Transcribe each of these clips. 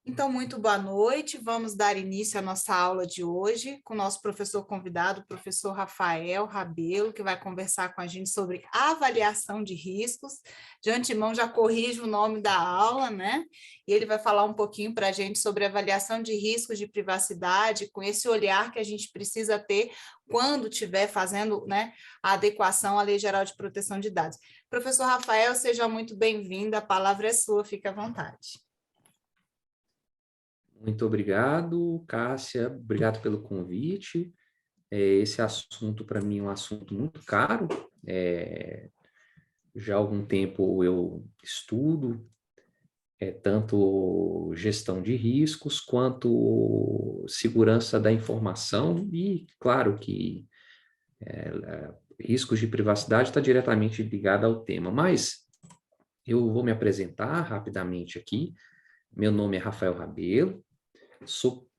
Então, muito boa noite. Vamos dar início à nossa aula de hoje com o nosso professor convidado, o professor Rafael Rabelo, que vai conversar com a gente sobre avaliação de riscos. De antemão, já corrijo o nome da aula, né? E ele vai falar um pouquinho para a gente sobre avaliação de riscos de privacidade, com esse olhar que a gente precisa ter quando estiver fazendo, né, a adequação à Lei Geral de Proteção de Dados. Professor Rafael, seja muito bem-vindo. A palavra é sua, fique à vontade. Muito obrigado, Cássia. Obrigado pelo convite. Esse assunto, para mim, é um assunto muito caro. Já há algum tempo eu estudo tanto gestão de riscos quanto segurança da informação e, claro, que riscos de privacidade está diretamente ligado ao tema. Mas eu vou me apresentar rapidamente aqui. Meu nome é Rafael Rabelo. Sou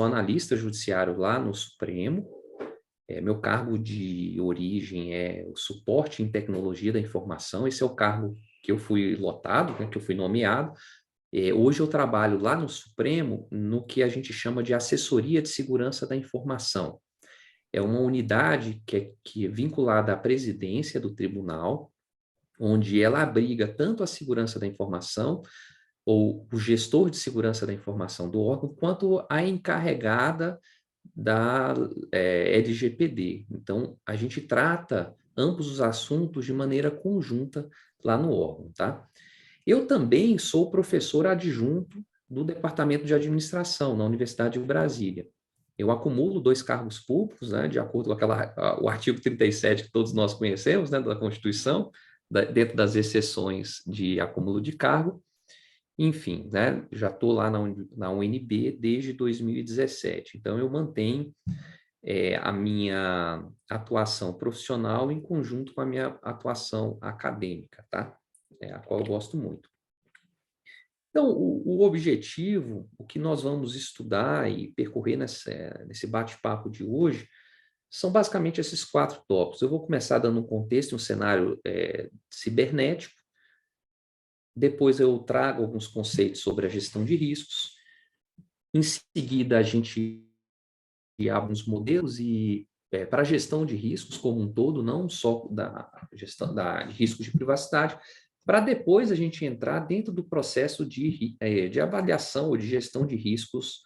analista judiciário lá no Supremo. Meu cargo de origem é o suporte em tecnologia da informação. Esse é o cargo que eu fui lotado, né, que eu fui nomeado. Hoje eu trabalho lá no Supremo no que a gente chama de assessoria de segurança da informação. É uma unidade que é vinculada à presidência do tribunal, onde ela abriga tanto a segurança da informação ou o gestor de segurança da informação do órgão, quanto a encarregada da LGPD. Então, a gente trata ambos os assuntos de maneira conjunta lá no órgão, tá? Eu também sou professor adjunto do Departamento de Administração na Universidade de Brasília. Eu acumulo 2 cargos públicos, né, de acordo com o artigo 37 que todos nós conhecemos, né, da Constituição, dentro das exceções de acúmulo de cargo. Enfim, né, já estou lá na UNB desde 2017, então eu mantenho a minha atuação profissional em conjunto com a minha atuação acadêmica, tá? A qual eu gosto muito. Então, o objetivo, o que nós vamos estudar e percorrer nesse bate-papo de hoje, são basicamente esses 4 tópicos. Eu vou começar dando um contexto, um cenário cibernético, depois eu trago alguns conceitos sobre a gestão de riscos, em seguida a gente alguns modelos e para a gestão de riscos como um todo, não só da gestão de riscos de privacidade, para depois a gente entrar dentro do processo de avaliação ou de gestão de riscos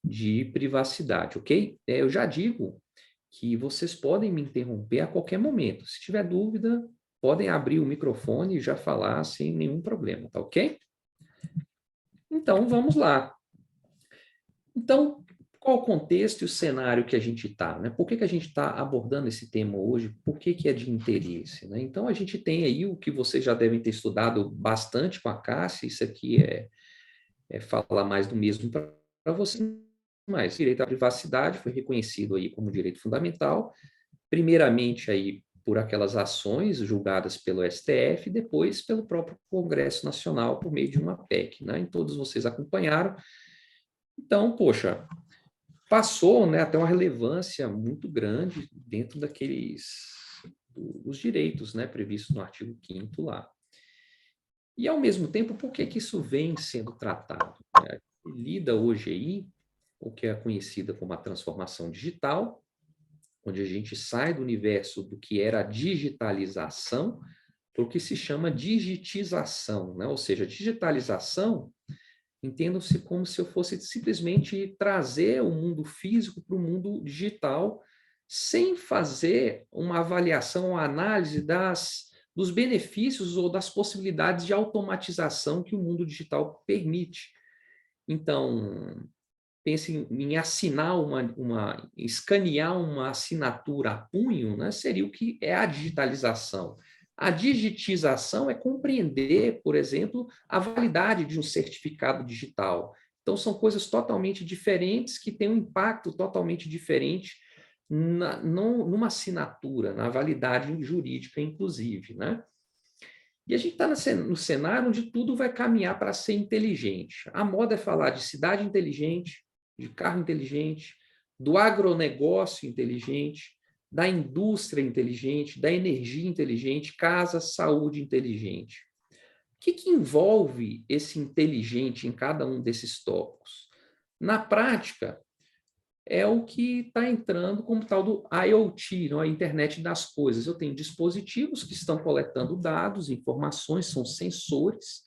de privacidade, ok? Eu já digo que vocês podem me interromper a qualquer momento. Se tiver dúvida, podem abrir o microfone e já falar sem nenhum problema, tá ok? Então, vamos lá. Então, qual o contexto e o cenário que a gente está, né? Por que a gente está abordando esse tema hoje? Por que é de interesse, né? Então, a gente tem aí o que vocês já devem ter estudado bastante com a Cássia, isso aqui é falar mais do mesmo para você, mas direito à privacidade foi reconhecido aí como direito fundamental, primeiramente aí por aquelas ações julgadas pelo STF, depois pelo próprio Congresso Nacional por meio de uma PEC, né? E todos vocês acompanharam. Então, poxa, passou, né, até uma relevância muito grande dentro dos direitos, né, previstos no artigo 5º lá. E, ao mesmo tempo, por que isso vem sendo tratado? Lida hoje aí o que é conhecida como a transformação digital, onde a gente sai do universo do que era a digitalização para o que se chama digitização, né? Ou seja, digitalização, entendam-se como se eu fosse simplesmente trazer o mundo físico para o mundo digital, sem fazer uma avaliação, uma análise dos benefícios ou das possibilidades de automatização que o mundo digital permite. Então, pense em assinar escanear uma assinatura a punho, né, seria o que é a digitalização. A digitização é compreender, por exemplo, a validade de um certificado digital. Então, são coisas totalmente diferentes que têm um impacto totalmente diferente numa assinatura, na validade jurídica, inclusive, né? E a gente está no cenário onde tudo vai caminhar para ser inteligente. A moda é falar de cidade inteligente, de carro inteligente, do agronegócio inteligente, da indústria inteligente, da energia inteligente, casa, saúde inteligente. que envolve esse inteligente em cada um desses tópicos? Na prática, é o que está entrando como tal do IoT, não? A internet das coisas. Eu tenho dispositivos que estão coletando dados, informações, são sensores,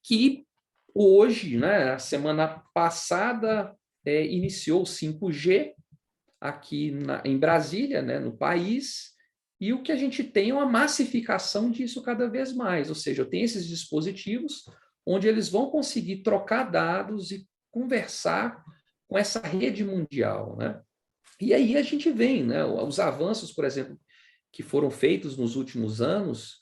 que hoje, né, a semana passada, iniciou o 5G aqui em Brasília, né, no país, e o que a gente tem é uma massificação disso cada vez mais, ou seja, eu tenho esses dispositivos onde eles vão conseguir trocar dados e conversar com essa rede mundial, né? E aí a gente vem, né, os avanços, por exemplo, que foram feitos nos últimos anos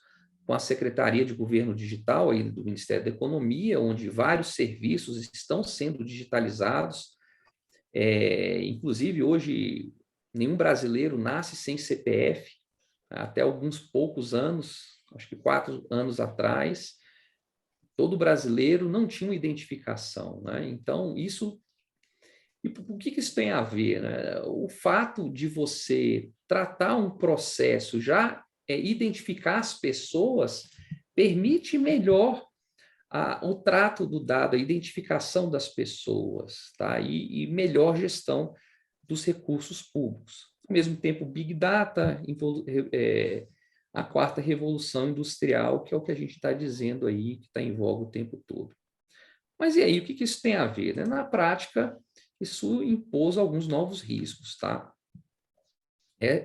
com a Secretaria de Governo Digital aí do Ministério da Economia, onde vários serviços estão sendo digitalizados. Inclusive, hoje, nenhum brasileiro nasce sem CPF. Até alguns poucos anos, acho que 4 anos atrás, todo brasileiro não tinha uma identificação, né? Então, isso... E o que isso tem a ver, né? O fato de você tratar um processo, já identificar as pessoas, permite melhor o trato do dado, a identificação das pessoas, tá? E melhor gestão dos recursos públicos. Ao mesmo tempo, Big Data, a quarta revolução industrial, que é o que a gente está dizendo aí, que está em voga o tempo todo. Mas e aí, o que isso tem a ver, né? Na prática, isso impôs alguns novos riscos, tá?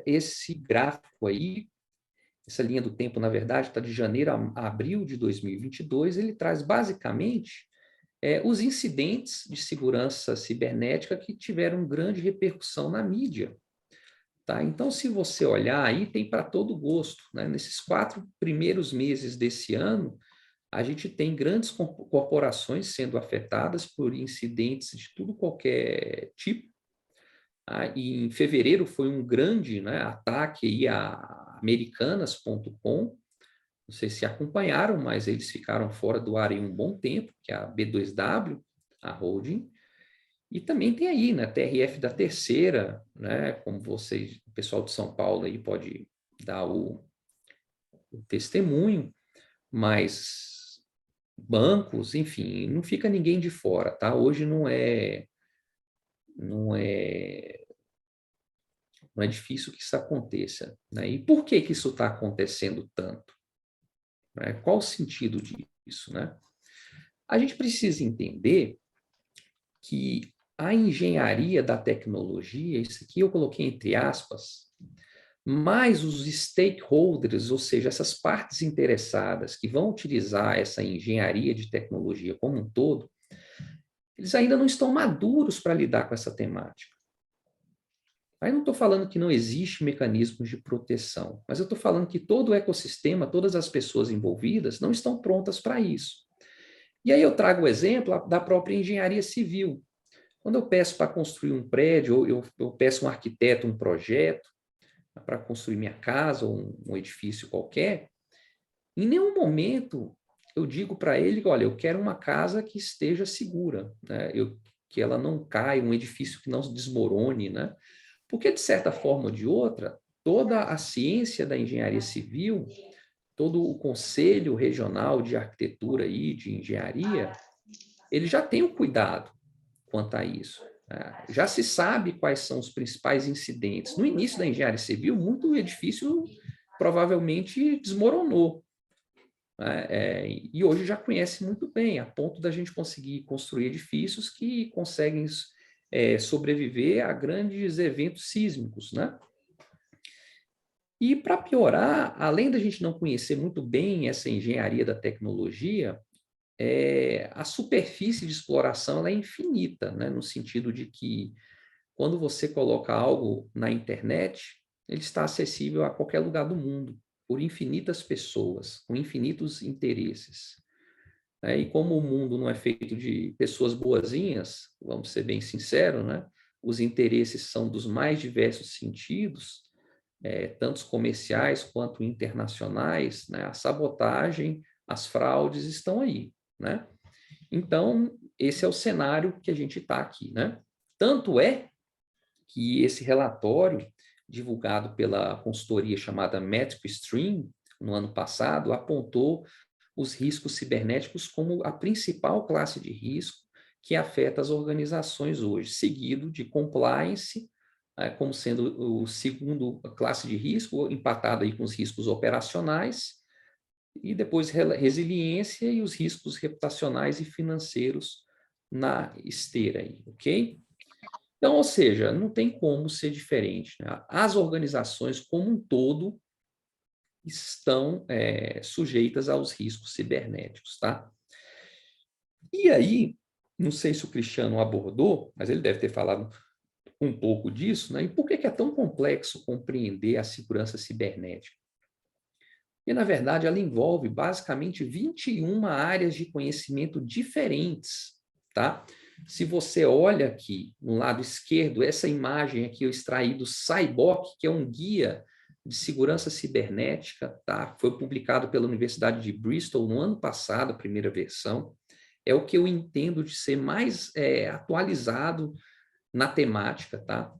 Esse gráfico aí, essa linha do tempo, na verdade, está de janeiro a abril de 2022, ele traz basicamente os incidentes de segurança cibernética que tiveram grande repercussão na mídia. Tá? Então, se você olhar aí, tem para todo gosto, né? Nesses 4 primeiros meses desse ano, a gente tem grandes corporações sendo afetadas por incidentes de tudo qualquer tipo. E em fevereiro foi um grande, né, ataque aí a Americanas.com. Não sei se acompanharam, mas eles ficaram fora do ar em um bom tempo, que é a B2W, a holding. E também tem aí, né, TRF da Terceira, né, como vocês, o pessoal de São Paulo aí pode dar o testemunho, mas bancos, enfim, não fica ninguém de fora, tá? Hoje não é difícil que isso aconteça, né? E por que isso está acontecendo tanto? Né? Qual o sentido disso, né? A gente precisa entender que a engenharia da tecnologia, isso aqui eu coloquei entre aspas, mas os stakeholders, ou seja, essas partes interessadas que vão utilizar essa engenharia de tecnologia como um todo, eles ainda não estão maduros para lidar com essa temática. Aí não estou falando que não existe mecanismos de proteção, mas eu estou falando que todo o ecossistema, todas as pessoas envolvidas não estão prontas para isso. E aí eu trago o exemplo da própria engenharia civil. Quando eu peço para construir um prédio, ou eu peço um arquiteto um projeto para construir minha casa ou um edifício qualquer, em nenhum momento eu digo para ele, olha, eu quero uma casa que esteja segura, né? Que ela não caia, um edifício que não se desmorone, né? Porque, de certa forma ou de outra, toda a ciência da engenharia civil, todo o Conselho Regional de Arquitetura e de Engenharia, ele já tem um cuidado quanto a isso. Já se sabe quais são os principais incidentes. No início da engenharia civil, muito edifício provavelmente desmoronou. E hoje já conhece muito bem, a ponto da gente conseguir construir edifícios que conseguem sobreviver a grandes eventos sísmicos, né? E para piorar, além da gente não conhecer muito bem essa engenharia da tecnologia, a superfície de exploração ela é infinita, né? No sentido de que quando você coloca algo na internet, ele está acessível a qualquer lugar do mundo, por infinitas pessoas, com infinitos interesses. E como o mundo não é feito de pessoas boazinhas, vamos ser bem sinceros, né? Os interesses são dos mais diversos sentidos, tanto comerciais quanto internacionais, né? A sabotagem, as fraudes estão aí, né? Então, esse é o cenário que a gente está aqui, né? Tanto é que esse relatório, divulgado pela consultoria chamada Metric Stream, no ano passado, apontou os riscos cibernéticos como a principal classe de risco que afeta as organizações hoje, seguido de compliance, como sendo o segundo classe de risco, empatado aí com os riscos operacionais, e depois resiliência e os riscos reputacionais e financeiros na esteira aí, ok? Então, ou seja, não tem como ser diferente, né? As organizações como um todo estão sujeitas aos riscos cibernéticos, tá? E aí, não sei se o Cristiano abordou, mas ele deve ter falado um pouco disso, né? E por que é tão complexo compreender a segurança cibernética? E, na verdade, ela envolve basicamente 21 áreas de conhecimento diferentes, tá? Se você olha aqui no lado esquerdo, essa imagem aqui eu extraí do SciBOK, que é um guia de segurança cibernética, tá? Foi publicado pela Universidade de Bristol no ano passado, a primeira versão. É o que eu entendo de ser mais atualizado na temática, tá?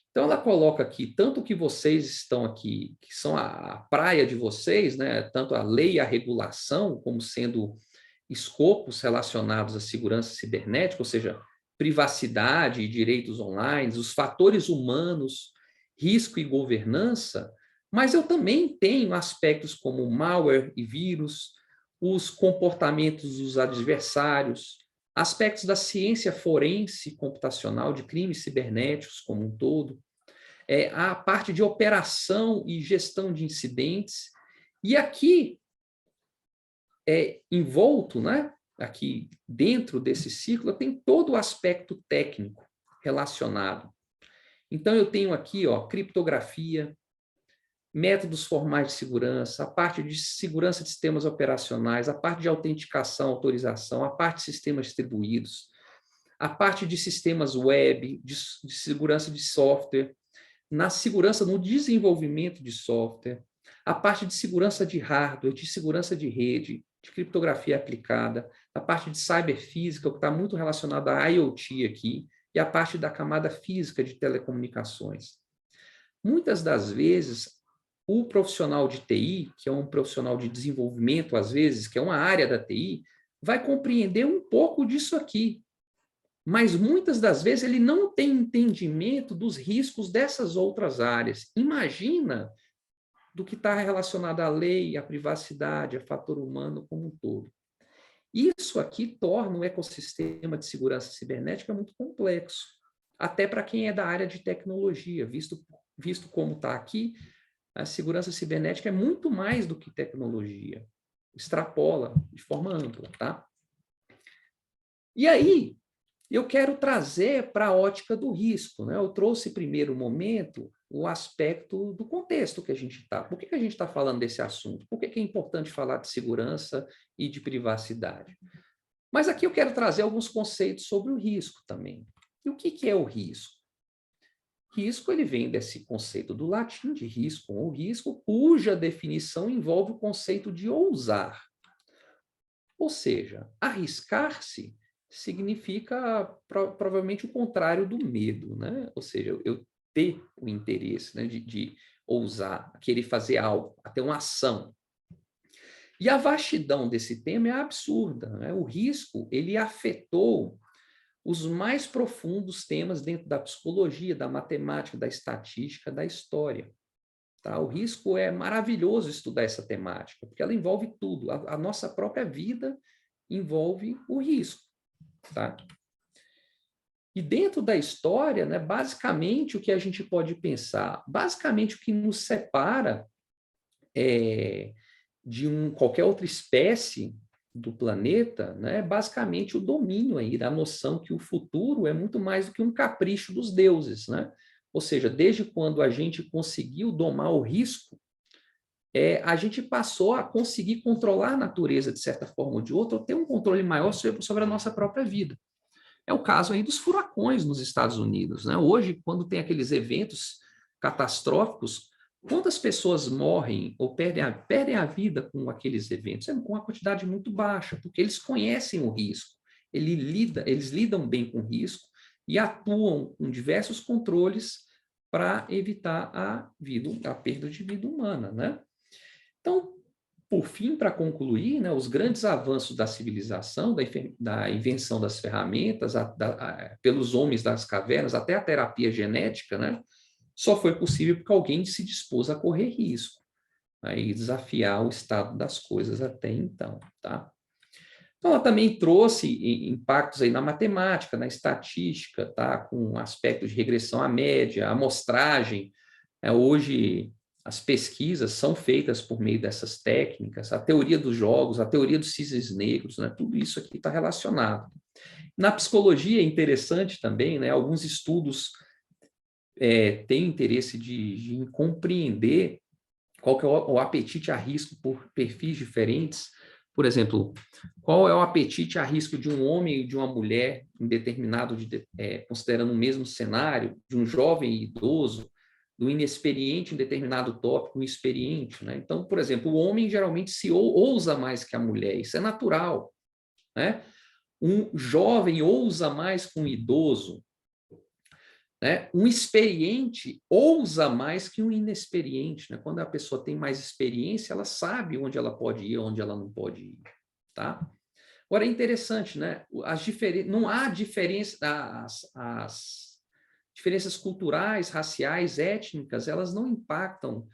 Então, ela coloca aqui, tanto que vocês estão aqui, que são a praia de vocês, né? Tanto a lei e a regulação, como sendo escopos relacionados à segurança cibernética, ou seja, privacidade e direitos online, os fatores humanos, risco e governança, mas eu também tenho aspectos como malware e vírus, os comportamentos dos adversários, aspectos da ciência forense computacional, de crimes cibernéticos como um todo, a parte de operação e gestão de incidentes, e aqui, envolto, né, aqui dentro desse ciclo, tem todo o aspecto técnico relacionado. Então, eu tenho aqui, ó, criptografia, métodos formais de segurança, a parte de segurança de sistemas operacionais, a parte de autenticação, autorização, a parte de sistemas distribuídos, a parte de sistemas web, de segurança de software, na segurança, no desenvolvimento de software, a parte de segurança de hardware, de segurança de rede, de criptografia aplicada, a parte de cyberfísica, que está muito relacionada à IoT aqui, e a parte da camada física de telecomunicações. Muitas das vezes, o profissional de TI, que é um profissional de desenvolvimento, às vezes, que é uma área da TI, vai compreender um pouco disso aqui, mas muitas das vezes ele não tem entendimento dos riscos dessas outras áreas. Imagina do que está relacionado à lei, à privacidade, ao fator humano como um todo. Isso aqui torna o ecossistema de segurança cibernética muito complexo, até para quem é da área de tecnologia, visto como está aqui, a segurança cibernética é muito mais do que tecnologia, extrapola de forma ampla, tá? E aí, eu quero trazer para a ótica do risco, né? Eu trouxe, primeiro momento, o aspecto do contexto que a gente está. Por que a gente está falando desse assunto? Por que é importante falar de segurança e de privacidade? Mas aqui eu quero trazer alguns conceitos sobre o risco também. E o que é o risco? Risco, ele vem desse conceito do latim de risco, ou risco, cuja definição envolve o conceito de ousar. Ou seja, arriscar-se significa provavelmente o contrário do medo, né? Ou seja, eu ter o interesse, né, de ousar, querer fazer algo, até uma ação. E a vastidão desse tema é absurda, né? O risco, ele afetou os mais profundos temas dentro da psicologia, da matemática, da estatística, da história. Tá? O risco é maravilhoso estudar essa temática, porque ela envolve tudo. A nossa própria vida envolve o risco. Tá? E dentro da história, né, basicamente, o que a gente pode pensar? Basicamente, o que nos separa de qualquer outra espécie do planeta, né, é basicamente o domínio aí, da noção que o futuro é muito mais do que um capricho dos deuses. Né? Ou seja, desde quando a gente conseguiu domar o risco, a gente passou a conseguir controlar a natureza de certa forma ou de outra, ou ter um controle maior sobre a nossa própria vida. É o caso aí dos furacões nos Estados Unidos. Né? Hoje, quando tem aqueles eventos catastróficos, quantas pessoas morrem ou perdem a vida com aqueles eventos? É uma quantidade muito baixa, porque eles conhecem o risco, eles lidam bem com o risco e atuam com diversos controles para evitar a perda de vida humana. Né? Então, por fim, para concluir, né, os grandes avanços da civilização, da invenção das ferramentas, pelos homens das cavernas, até a terapia genética, né, só foi possível porque alguém se dispôs a correr risco, né, e desafiar o estado das coisas até então, tá? Então, ela também trouxe impactos aí na matemática, na estatística, tá? Com aspectos de regressão à média, amostragem. Hoje, as pesquisas são feitas por meio dessas técnicas, a teoria dos jogos, a teoria dos cisnes negros, né? Tudo isso aqui está relacionado. Na psicologia é interessante também, né? Alguns estudos têm interesse em compreender qual que é o apetite a risco por perfis diferentes. Por exemplo, qual é o apetite a risco de um homem e de uma mulher em determinado, considerando o mesmo cenário, de um jovem e idoso, do inexperiente em determinado tópico, o experiente, né? Então, por exemplo, o homem geralmente se ousa mais que a mulher, isso é natural, né? Um jovem ousa mais que um idoso, né? Um experiente ousa mais que um inexperiente, né? Quando a pessoa tem mais experiência, ela sabe onde ela pode ir, onde ela não pode ir, tá? Agora é interessante, né? Não há diferença, as diferenças culturais, raciais, étnicas, elas não impactam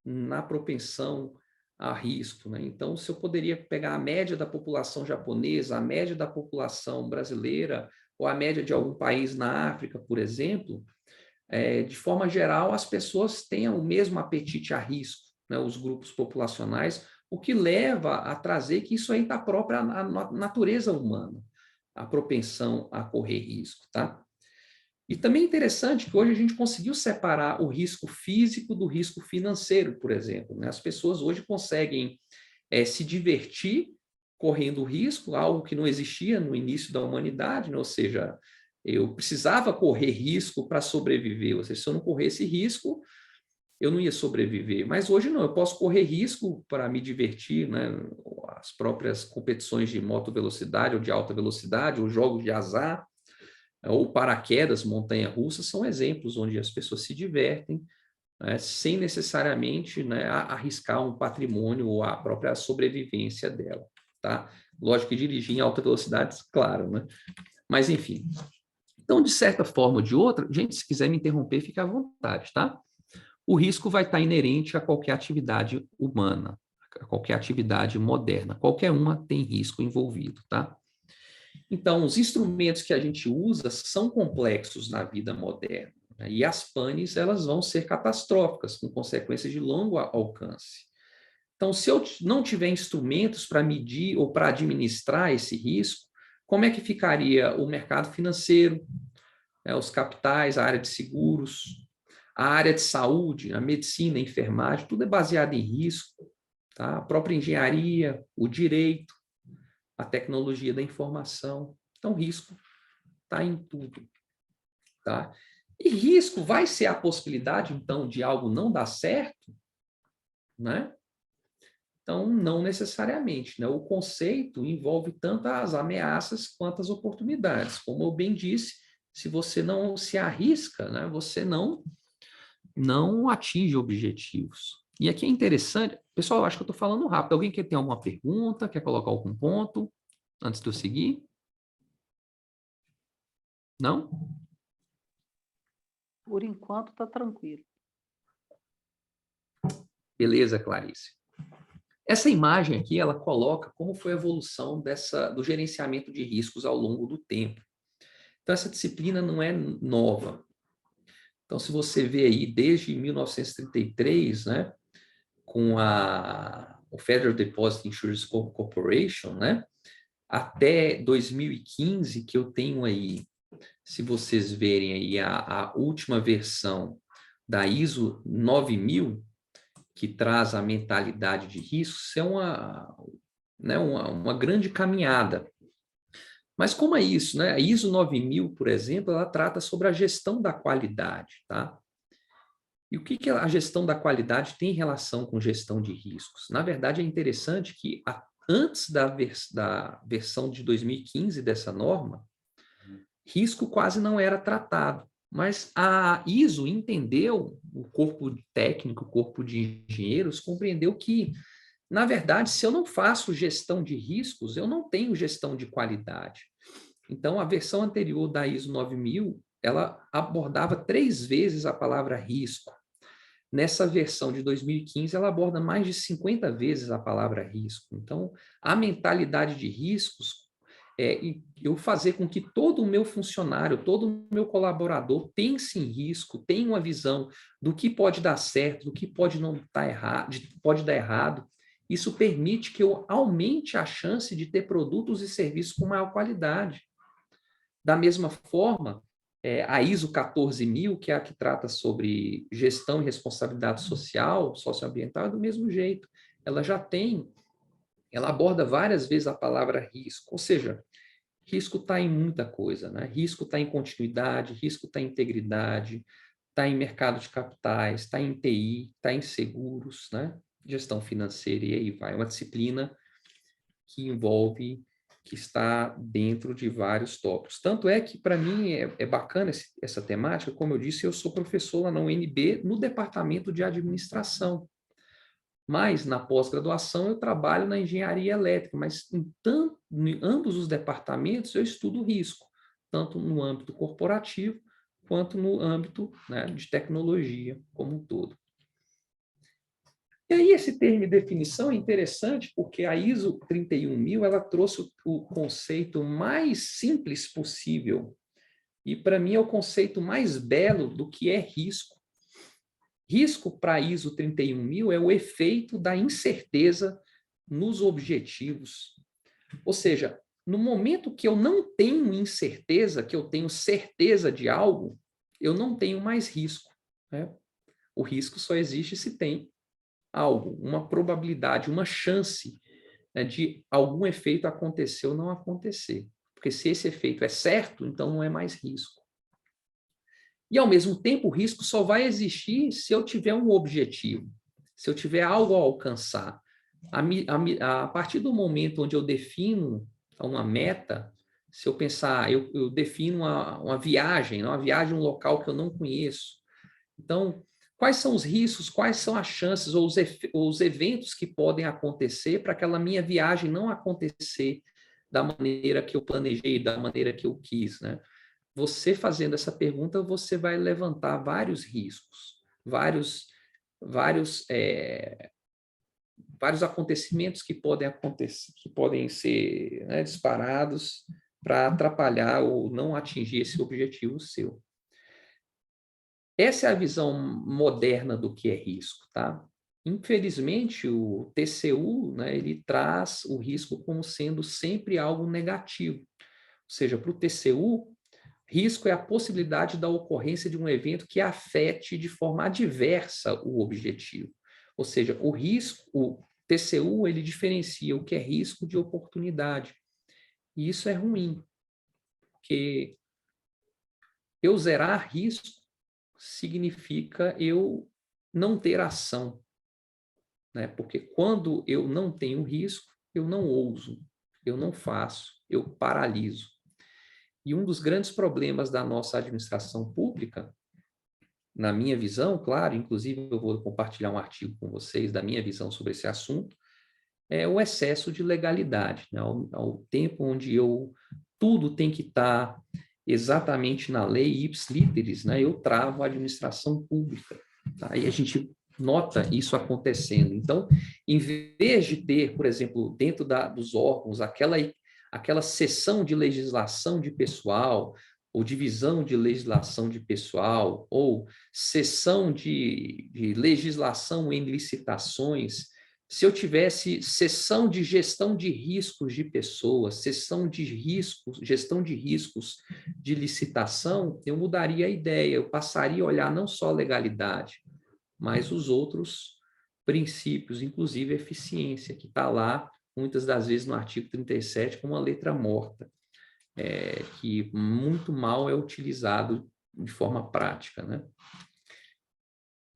na propensão a risco, né? Então, se eu poderia pegar a média da população japonesa, a média da população brasileira, ou a média de algum país na África, por exemplo, de forma geral, as pessoas têm o mesmo apetite a risco, né? Os grupos populacionais, o que leva a trazer que isso aí está próprio à natureza humana, a propensão a correr risco, tá? E também é interessante que hoje a gente conseguiu separar o risco físico do risco financeiro, por exemplo, né? As pessoas hoje conseguem se divertir correndo risco, algo que não existia no início da humanidade, né? Ou seja, eu precisava correr risco para sobreviver, ou seja, se eu não corresse risco, eu não ia sobreviver. Mas hoje não, eu posso correr risco para me divertir, né? As próprias competições de moto velocidade ou de alta velocidade, ou jogos de azar, ou paraquedas, montanha-russa, são exemplos onde as pessoas se divertem, né, sem necessariamente, né, arriscar um patrimônio ou a própria sobrevivência dela, tá? Lógico que dirigir em alta velocidade, claro, né? Mas, enfim. Então, de certa forma ou de outra, gente, se quiser me interromper, fique à vontade, tá? O risco vai estar inerente a qualquer atividade humana, a qualquer atividade moderna. Qualquer uma tem risco envolvido, tá? Então, os instrumentos que a gente usa são complexos na vida moderna, né? E as panes, elas vão ser catastróficas, com consequências de longo alcance. Então, se eu não tiver instrumentos para medir ou para administrar esse risco, como é que ficaria o mercado financeiro, né, os capitais, a área de seguros, a área de saúde, a medicina, a enfermagem, tudo é baseado em risco, tá? A própria engenharia, o direito, a tecnologia da informação. Então, risco está em tudo, tá? E risco vai ser a possibilidade, então, de algo não dar certo, né? Então, não necessariamente, né? O conceito envolve tanto as ameaças quanto as oportunidades. Como eu bem disse, se você não se arrisca, né, você não atinge objetivos. E aqui é interessante, pessoal, eu acho que eu estou falando rápido. Alguém quer ter alguma pergunta, quer colocar algum ponto antes de eu seguir? Não? Por enquanto está tranquilo. Beleza, Clarice. Essa imagem aqui, ela coloca como foi a evolução do gerenciamento de riscos ao longo do tempo. Então, essa disciplina não é nova. Então, se você vê aí, desde 1933, né, com o Federal Deposit Insurance Corporation, né, até 2015, que eu tenho aí, se vocês verem aí a última versão da ISO 9000, que traz a mentalidade de risco, isso é uma grande caminhada. Mas como é isso, né? A ISO 9000, por exemplo, ela trata sobre a gestão da qualidade, tá? E o que a gestão da qualidade tem relação com gestão de riscos? Na verdade, é interessante que antes da versão de 2015 dessa norma, risco quase não era tratado. Mas a ISO entendeu, o corpo técnico, o corpo de engenheiros, compreendeu que Na verdade, se eu não faço gestão de riscos, eu não tenho gestão de qualidade. Então, a versão anterior da ISO 9000, ela abordava 3 vezes a palavra risco. Nessa versão de 2015, ela aborda mais de 50 vezes a palavra risco. Então, a mentalidade de riscos é eu fazer com que todo o meu funcionário, todo o meu colaborador pense em risco, tenha uma visão do que pode dar certo, do que pode não dar errado, pode dar errado. Isso permite que eu aumente a chance de ter produtos e serviços com maior qualidade. Da mesma forma, a ISO 14000, que é a que trata sobre gestão e responsabilidade social, socioambiental, é do mesmo jeito. Ela aborda várias vezes a palavra risco, ou seja, risco está em muita coisa, né? Risco está em continuidade, risco está em integridade, está em mercado de capitais, está em TI, está em seguros, né? Gestão financeira, e aí vai. Uma disciplina que envolve, que está dentro de vários tópicos. Tanto é que, para mim, é bacana essa temática. Como eu disse, eu sou professor lá na UNB, no departamento de administração. Mas, na pós-graduação, eu trabalho na engenharia elétrica, mas em ambos os departamentos eu estudo risco, tanto no âmbito corporativo, quanto no âmbito, né, de tecnologia como um todo. E aí esse termo e definição é interessante porque a ISO 31000 ela trouxe o conceito mais simples possível. E para mim é o conceito mais belo do que é risco. Risco para a ISO 31000 é o efeito da incerteza nos objetivos. Ou seja, no momento que eu não tenho incerteza, que eu tenho certeza de algo, eu não tenho mais risco, né? O risco só existe se tem algo, uma probabilidade, uma chance, né, de algum efeito acontecer ou não acontecer. Porque se esse efeito é certo, então não é mais risco. E, ao mesmo tempo, o risco só vai existir se eu tiver um objetivo, se eu tiver algo a alcançar. A partir do momento onde eu defino uma meta, se eu pensar, eu defino uma viagem, a um local que eu não conheço. Então, quais são os riscos, quais são as chances ou os eventos que podem acontecer para aquela minha viagem não acontecer da maneira que eu planejei, da maneira que eu quis, né? Você fazendo essa pergunta, você vai levantar vários riscos, vários acontecimentos que podem acontecer, que podem ser, né, disparados para atrapalhar ou não atingir esse objetivo seu. Essa é a visão moderna do que é risco, tá? Infelizmente, o TCU, né, ele traz o risco como sendo sempre algo negativo. Ou seja, para o TCU, risco é a possibilidade da ocorrência de um evento que afete de forma adversa o objetivo. Ou seja, o TCU, ele diferencia o que é risco de oportunidade. E isso é ruim, porque eu zerar risco significa eu não ter ação, né? Porque quando eu não tenho risco, eu não ouso, eu não faço, eu paraliso. E um dos grandes problemas da nossa administração pública, na minha visão, claro, inclusive eu vou compartilhar um artigo com vocês da minha visão sobre esse assunto, é o excesso de legalidade, né? Ao tempo onde tudo tem que estar exatamente na lei ipsis literis, né? Eu travo a administração pública. Tá? E a gente nota isso acontecendo. Então, em vez de ter, por exemplo, dentro dos órgãos, aquela seção de legislação de pessoal, ou divisão de legislação de pessoal, ou seção de legislação em licitações, se eu tivesse seção de gestão de riscos de pessoas, seção de riscos, gestão de riscos de licitação, eu mudaria a ideia, eu passaria a olhar não só a legalidade, mas os outros princípios, inclusive a eficiência, que está lá, muitas das vezes no artigo 37, como uma letra morta, que muito mal é utilizado de forma prática, né?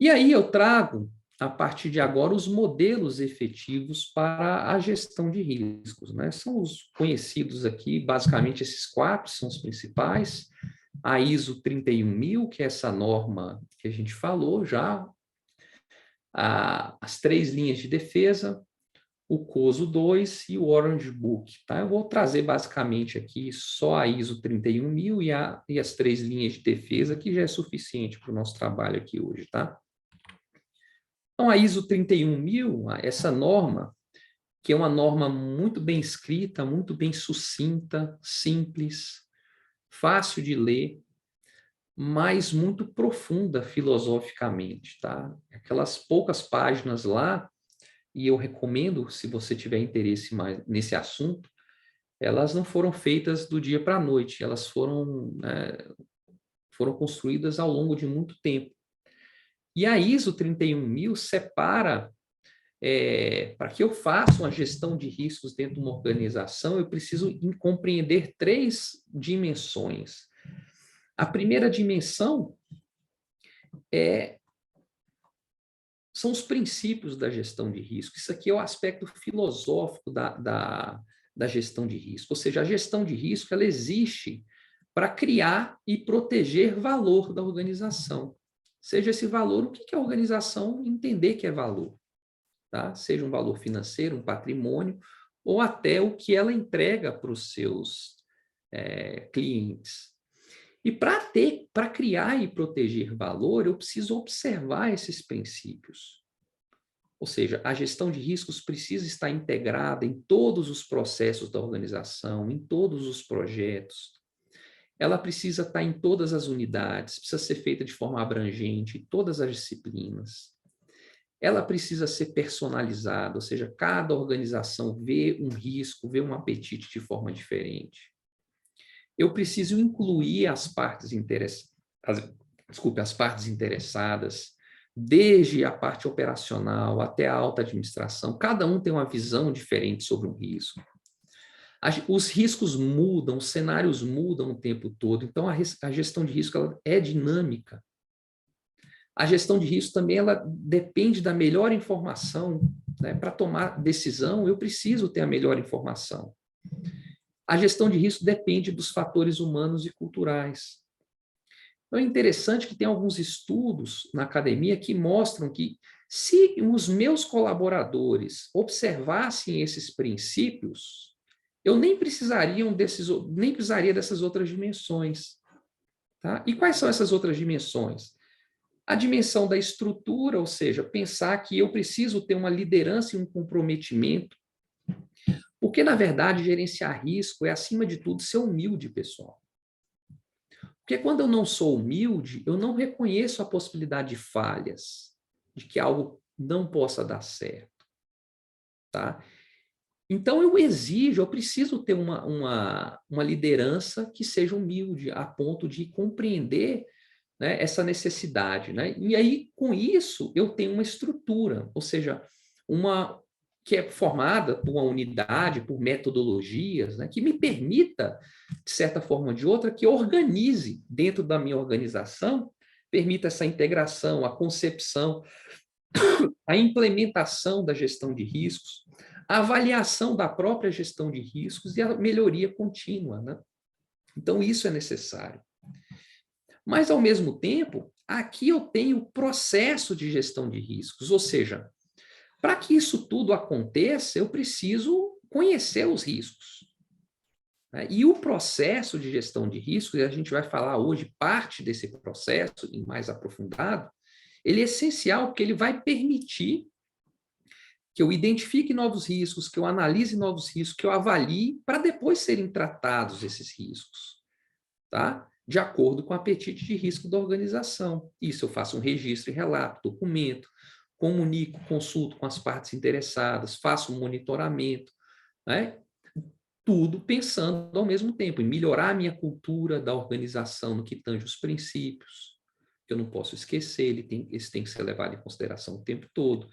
E aí eu trago, a partir de agora, os modelos efetivos para a gestão de riscos, né? São os conhecidos aqui, basicamente esses 4 são os principais. A ISO 31000, que é essa norma que a gente falou já, as 3 linhas de defesa, o COSO 2 e o Orange Book. Tá? Eu vou trazer basicamente aqui só a ISO 31000 e as 3 linhas de defesa, que já é suficiente para o nosso trabalho aqui hoje. Tá? Então, a ISO 31000, essa norma, que é uma norma muito bem escrita, muito bem sucinta, simples, fácil de ler, mas muito profunda filosoficamente, tá? Aquelas poucas páginas lá, e eu recomendo, se você tiver interesse mais nesse assunto, elas não foram feitas do dia para a noite, elas foram construídas ao longo de muito tempo. E a ISO 31000 separa, para que eu faça uma gestão de riscos dentro de uma organização, eu preciso compreender 3 dimensões. A primeira dimensão são os princípios da gestão de risco. Isso aqui é o aspecto filosófico da gestão de risco. Ou seja, a gestão de risco ela existe para criar e proteger valor da organização. Seja esse valor, o que a organização entender que é valor. Tá? Seja um valor financeiro, um patrimônio, ou até o que ela entrega para os seus clientes. E para criar e proteger valor, eu preciso observar esses princípios. Ou seja, a gestão de riscos precisa estar integrada em todos os processos da organização, em todos os projetos. Ela precisa estar em todas as unidades, precisa ser feita de forma abrangente, em todas as disciplinas. Ela precisa ser personalizada, ou seja, cada organização vê um risco, vê um apetite de forma diferente. Eu preciso incluir as partes interessadas, desde a parte operacional até a alta administração. Cada um tem uma visão diferente sobre um risco. Os riscos mudam, os cenários mudam o tempo todo, então a gestão de risco ela é dinâmica. A gestão de risco também ela depende da melhor informação. Né? Para tomar decisão, eu preciso ter a melhor informação. A gestão de risco depende dos fatores humanos e culturais. Então, é interessante que tem alguns estudos na academia que mostram que se os meus colaboradores observassem esses princípios, eu nem precisaria dessas outras dimensões. Tá? E quais são essas outras dimensões? A dimensão da estrutura, ou seja, pensar que eu preciso ter uma liderança e um comprometimento. Porque, na verdade, gerenciar risco é, acima de tudo, ser humilde, pessoal. Porque quando eu não sou humilde, eu não reconheço a possibilidade de falhas, de que algo não possa dar certo. Tá? Então, eu preciso ter uma liderança que seja humilde, a ponto de compreender, né, essa necessidade. Né? E aí, com isso, eu tenho uma estrutura, ou seja, que é formada por uma unidade, por metodologias, né, que me permita, de certa forma ou de outra, que organize dentro da minha organização, permita essa integração, a concepção, a implementação da gestão de riscos, a avaliação da própria gestão de riscos e a melhoria contínua. Né? Então, isso é necessário. Mas, ao mesmo tempo, aqui eu tenho o processo de gestão de riscos, ou seja, para que isso tudo aconteça, eu preciso conhecer os riscos. Né? E o processo de gestão de riscos, e a gente vai falar hoje parte desse processo, em mais aprofundado, ele é essencial porque ele vai permitir que eu identifique novos riscos, que eu analise novos riscos, que eu avalie, para depois serem tratados esses riscos. Tá? De acordo com o apetite de risco da organização. Isso eu faço um registro e relato, documento, comunico, consulto com as partes interessadas, faço um monitoramento, né? Tudo pensando ao mesmo tempo em melhorar a minha cultura da organização no que tange os princípios, que eu não posso esquecer, eles têm que ser levados em consideração o tempo todo,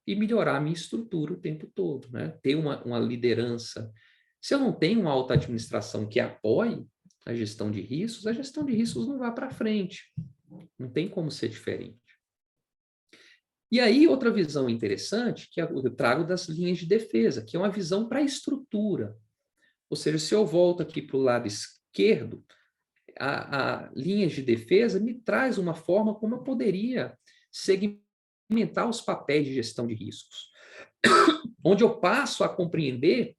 e melhorar a minha estrutura o tempo todo, né? Ter uma liderança. Se eu não tenho uma alta administração que apoie a gestão de riscos não vai para frente. Não tem como ser diferente. E aí, outra visão interessante, que eu trago das linhas de defesa, que é uma visão para a estrutura. Ou seja, se eu volto aqui para o lado esquerdo, a linhas de defesa me traz uma forma como eu poderia segmentar os papéis de gestão de riscos. onde eu passo a compreender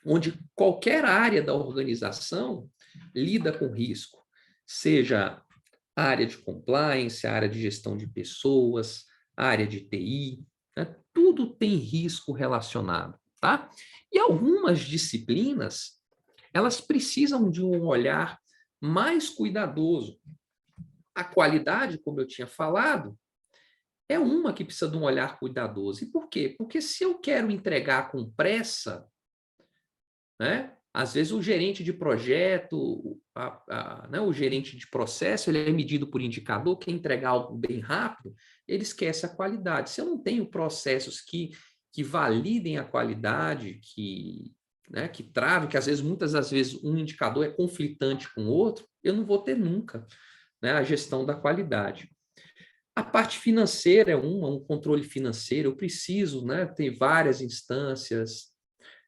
onde qualquer área da organização lida com risco, seja a área de compliance, a área de gestão de pessoas, a área de TI, né? Tudo tem risco relacionado, tá? E algumas disciplinas, elas precisam de um olhar mais cuidadoso. A qualidade, como eu tinha falado, é uma que precisa de um olhar cuidadoso. E por quê? Porque se eu quero entregar com pressa, né? Às vezes o gerente de projeto, né, o gerente de processo, ele é medido por indicador, quer entregar algo bem rápido, ele esquece a qualidade. Se eu não tenho processos que validem a qualidade, né, que travem, que às vezes, muitas das vezes, um indicador é conflitante com o outro, eu não vou ter nunca, né, a gestão da qualidade. A parte financeira é um controle financeiro, eu preciso, né, ter várias instâncias,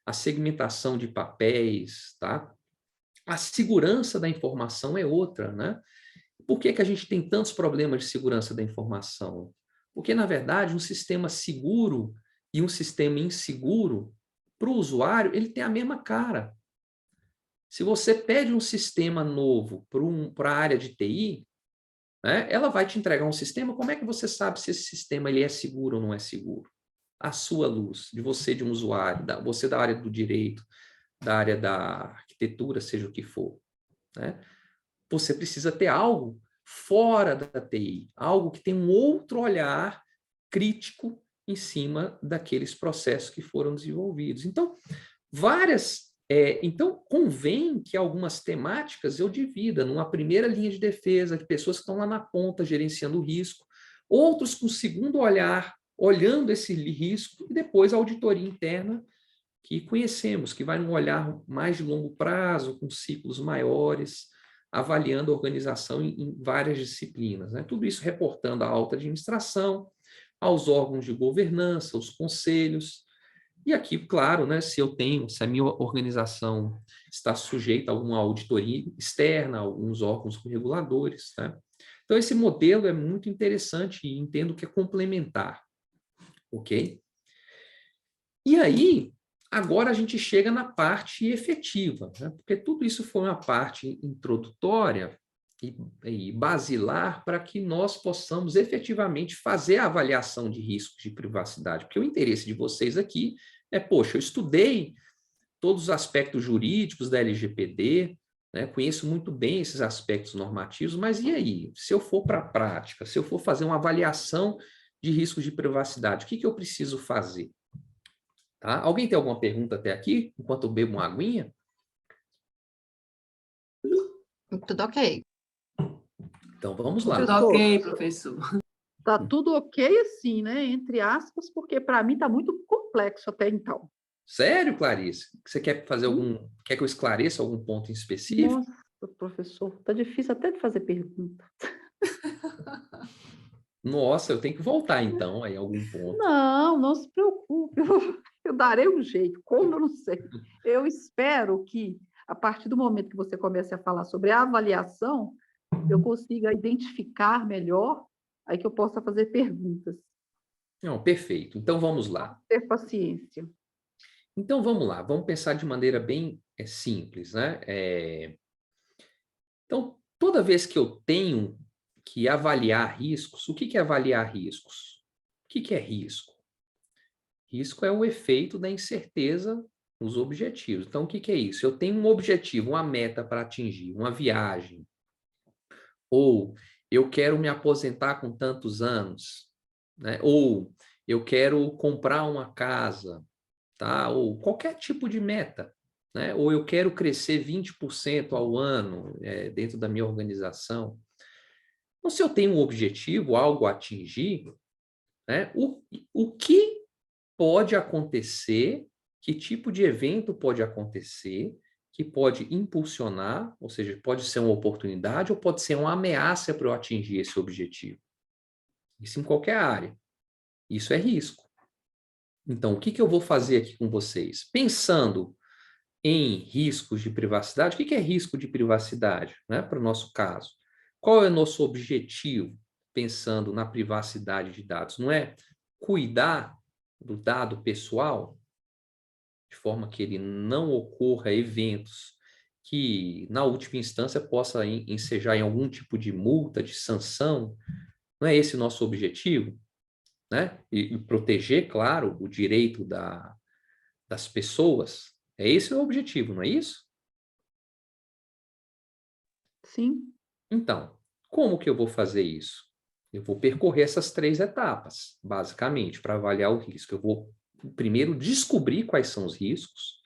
a segmentação de papéis, tá? A segurança da informação é outra, né? Por que que a gente tem tantos problemas de segurança da informação? Porque, na verdade, um sistema seguro e um sistema inseguro, para o usuário, ele tem a mesma cara. Se você pede um sistema novo para a área de TI, né, ela vai te entregar um sistema, como é que você sabe se esse sistema ele é seguro ou não é seguro? A sua luz, de você, de um usuário, você da área do direito, da área da arquitetura, seja o que for, né? Você precisa ter algo fora da TI, algo que tem um outro olhar crítico em cima daqueles processos que foram desenvolvidos. Então, então, convém que algumas temáticas eu divida numa primeira linha de defesa, de pessoas que estão lá na ponta gerenciando o risco, outros com segundo olhar, olhando esse risco, e depois a auditoria interna, que conhecemos, que vai num olhar mais de longo prazo, com ciclos maiores, avaliando a organização em várias disciplinas, né? Tudo isso reportando à alta administração, aos órgãos de governança, aos conselhos. E aqui, claro, né, se a minha organização está sujeita a alguma auditoria externa, a alguns órgãos reguladores, né? Então, esse modelo é muito interessante e entendo que é complementar, ok? E aí, agora a gente chega na parte efetiva, né? Porque tudo isso foi uma parte introdutória e basilar para que nós possamos efetivamente fazer a avaliação de riscos de privacidade. Porque o interesse de vocês aqui é, poxa, eu estudei todos os aspectos jurídicos da LGPD, né? Conheço muito bem esses aspectos normativos, mas e aí? Se eu for para a prática, se eu for fazer uma avaliação de riscos de privacidade, o que eu preciso fazer? Tá? Alguém tem alguma pergunta até aqui, enquanto eu bebo uma aguinha? Tudo ok. Então, vamos lá. Professor, Ok, professor. tá tudo ok assim, né? Entre aspas, porque para mim tá muito complexo até então. Sério, Clarice? Você quer fazer quer que eu esclareça algum ponto em específico? Nossa, professor, tá difícil até de fazer pergunta. Nossa, eu tenho que voltar então aí a algum ponto. Não, não se preocupe, eu darei um jeito, como eu não sei. Eu espero que, a partir do momento que você comece a falar sobre a avaliação, eu consiga identificar melhor, aí que eu possa fazer perguntas. Não, perfeito. Então vamos lá. Ter paciência. Então vamos lá. Vamos pensar de maneira bem simples, né? Então, toda vez que eu tenho que avaliar riscos, o que é avaliar riscos? O que é risco? Risco é o efeito da incerteza nos objetivos. Então, o que é isso? Eu tenho um objetivo, uma meta para atingir, uma viagem, ou eu quero me aposentar com tantos anos, né? Ou eu quero comprar uma casa, tá? Ou qualquer tipo de meta, né? Ou eu quero crescer 20% ao ano dentro da minha organização. Então, se eu tenho um objetivo, algo a atingir, né? O que pode acontecer, que tipo de evento pode acontecer, que pode impulsionar, ou seja, pode ser uma oportunidade ou pode ser uma ameaça para eu atingir esse objetivo. Isso em qualquer área. Isso é risco. Então, o que eu vou fazer aqui com vocês? Pensando em riscos de privacidade, o que é risco de privacidade, né, para o nosso caso? Qual é o nosso objetivo pensando na privacidade de dados? Não é cuidar do dado pessoal, de forma que ele não ocorra eventos que, na última instância, possa ensejar em algum tipo de multa, de sanção. Não é esse o nosso objetivo, né? E proteger, claro, o direito das pessoas. É esse o objetivo, não é isso? Sim. Então, como que eu vou fazer isso? Eu vou percorrer essas 3 etapas, basicamente, para avaliar o risco. Eu vou primeiro descobrir quais são os riscos,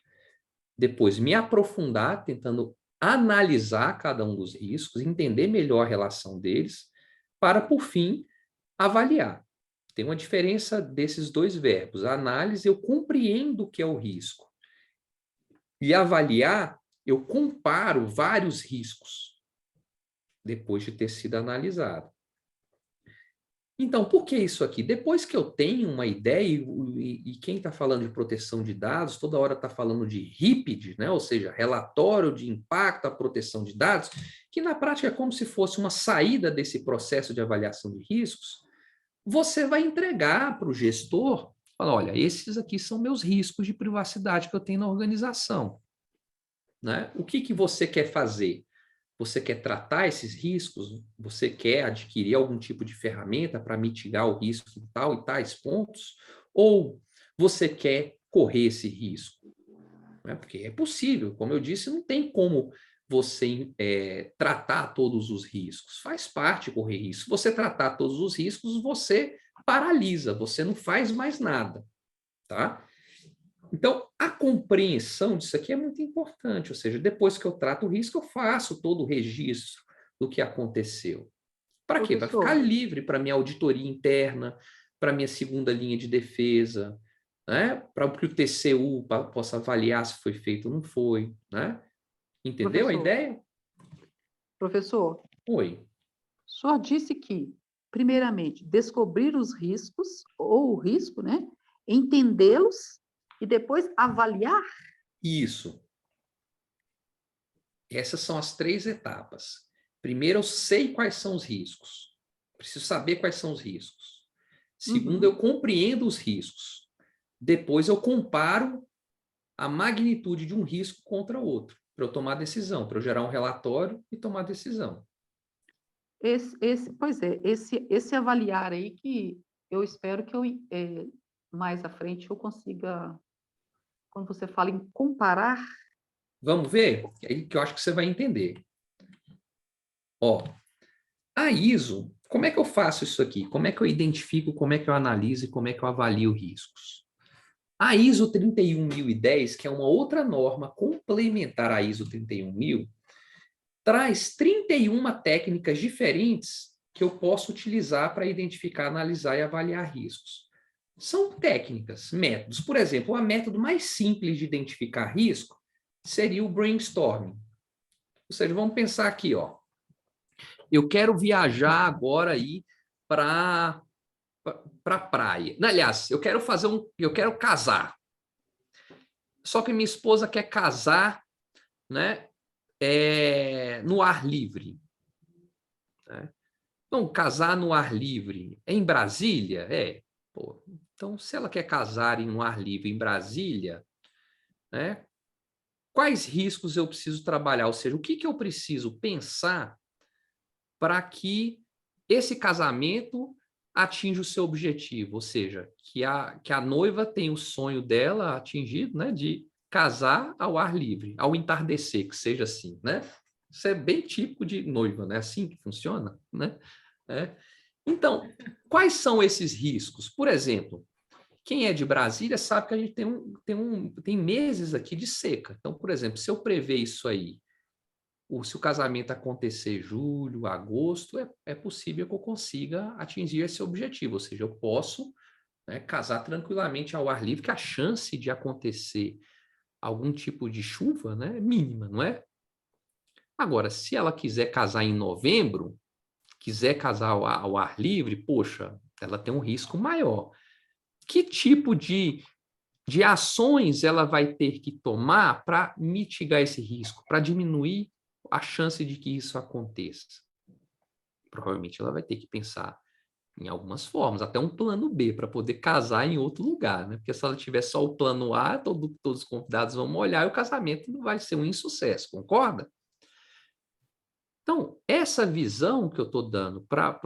depois me aprofundar tentando analisar cada um dos riscos, entender melhor a relação deles, para, por fim, avaliar. Tem uma diferença desses 2 verbos. A análise, eu compreendo o que é o risco. E avaliar, eu comparo vários riscos depois de ter sido analisado. Então, por que isso aqui? Depois que eu tenho uma ideia, e quem está falando de proteção de dados, toda hora está falando de RIPD, né? Ou seja, relatório de impacto à proteção de dados, que na prática é como se fosse uma saída desse processo de avaliação de riscos, você vai entregar para o gestor, falar, olha, esses aqui são meus riscos de privacidade que eu tenho na organização. Né? O que você quer fazer? Você quer tratar esses riscos? Você quer adquirir algum tipo de ferramenta para mitigar o risco em tal e tais pontos? Ou você quer correr esse risco? Né? Porque é possível, como eu disse, não tem como você tratar todos os riscos. Faz parte correr risco. Se você tratar todos os riscos, você paralisa, você não faz mais nada. Tá? Então, a compreensão disso aqui é muito importante, ou seja, depois que eu trato o risco, eu faço todo o registro do que aconteceu. Para quê? Para ficar Professor, livre para minha auditoria interna, para minha segunda linha de defesa, né? Para que o TCU possa avaliar se foi feito ou não foi, né? Entendeu a professor, ideia? professor, Oi. o senhor disse que, primeiramente, descobrir os riscos, ou o risco, né? Entendê-los e depois avaliar. Isso. Essas são as 3 etapas. Primeiro, eu sei quais são os riscos. Preciso saber quais são os riscos. Segundo, eu Uhum. compreendo os riscos. Depois, eu comparo a magnitude de um risco contra outro, para eu tomar decisão, para eu gerar um relatório e tomar decisão. Pois é, esse avaliar aí que eu espero que mais à frente eu consiga, quando você fala em comparar. Vamos ver? É aí que eu acho que você vai entender. Ó, a ISO, como é que eu faço isso aqui? Como é que eu identifico, como é que eu analiso e como é que eu avalio riscos? A ISO 31010, que é uma outra norma complementar à ISO 31000, traz 31 técnicas diferentes que eu posso utilizar para identificar, analisar e avaliar riscos. São técnicas, métodos. Por exemplo, o método mais simples de identificar risco seria o brainstorming. Ou seja, vamos pensar aqui, ó. Eu quero viajar agora aí para praia. Aliás, eu quero casar. Só que minha esposa quer casar, né, no ar livre. Né? Então, casar no ar livre em Brasília? Pô, então, se ela quer casar em um ar livre em Brasília, né, quais riscos eu preciso trabalhar? Ou seja, o que eu preciso pensar para que esse casamento atinja o seu objetivo? Ou seja, que a noiva tenha o sonho dela atingido, né, de casar ao ar livre, ao entardecer, que seja assim, né? Isso é bem típico de noiva, né? Assim que funciona, né? Então, quais são esses riscos? Por exemplo, quem é de Brasília sabe que a gente tem meses aqui de seca. Então, por exemplo, se eu prever isso aí, ou se o casamento acontecer julho, agosto, é possível que eu consiga atingir esse objetivo. Ou seja, eu posso, né, casar tranquilamente ao ar livre, que a chance de acontecer algum tipo de chuva, né, é mínima, não é? Agora, se ela quiser casar em novembro, quiser casar ao ar livre, poxa, ela tem um risco maior. Que tipo de ações ela vai ter que tomar para mitigar esse risco, para diminuir a chance de que isso aconteça? Provavelmente ela vai ter que pensar Em algumas formas, até um plano B, para poder casar em outro lugar, né? Porque se ela tiver só o plano A, todos os convidados vão molhar e o casamento não vai ser um insucesso, concorda? Então, essa visão que eu estou dando para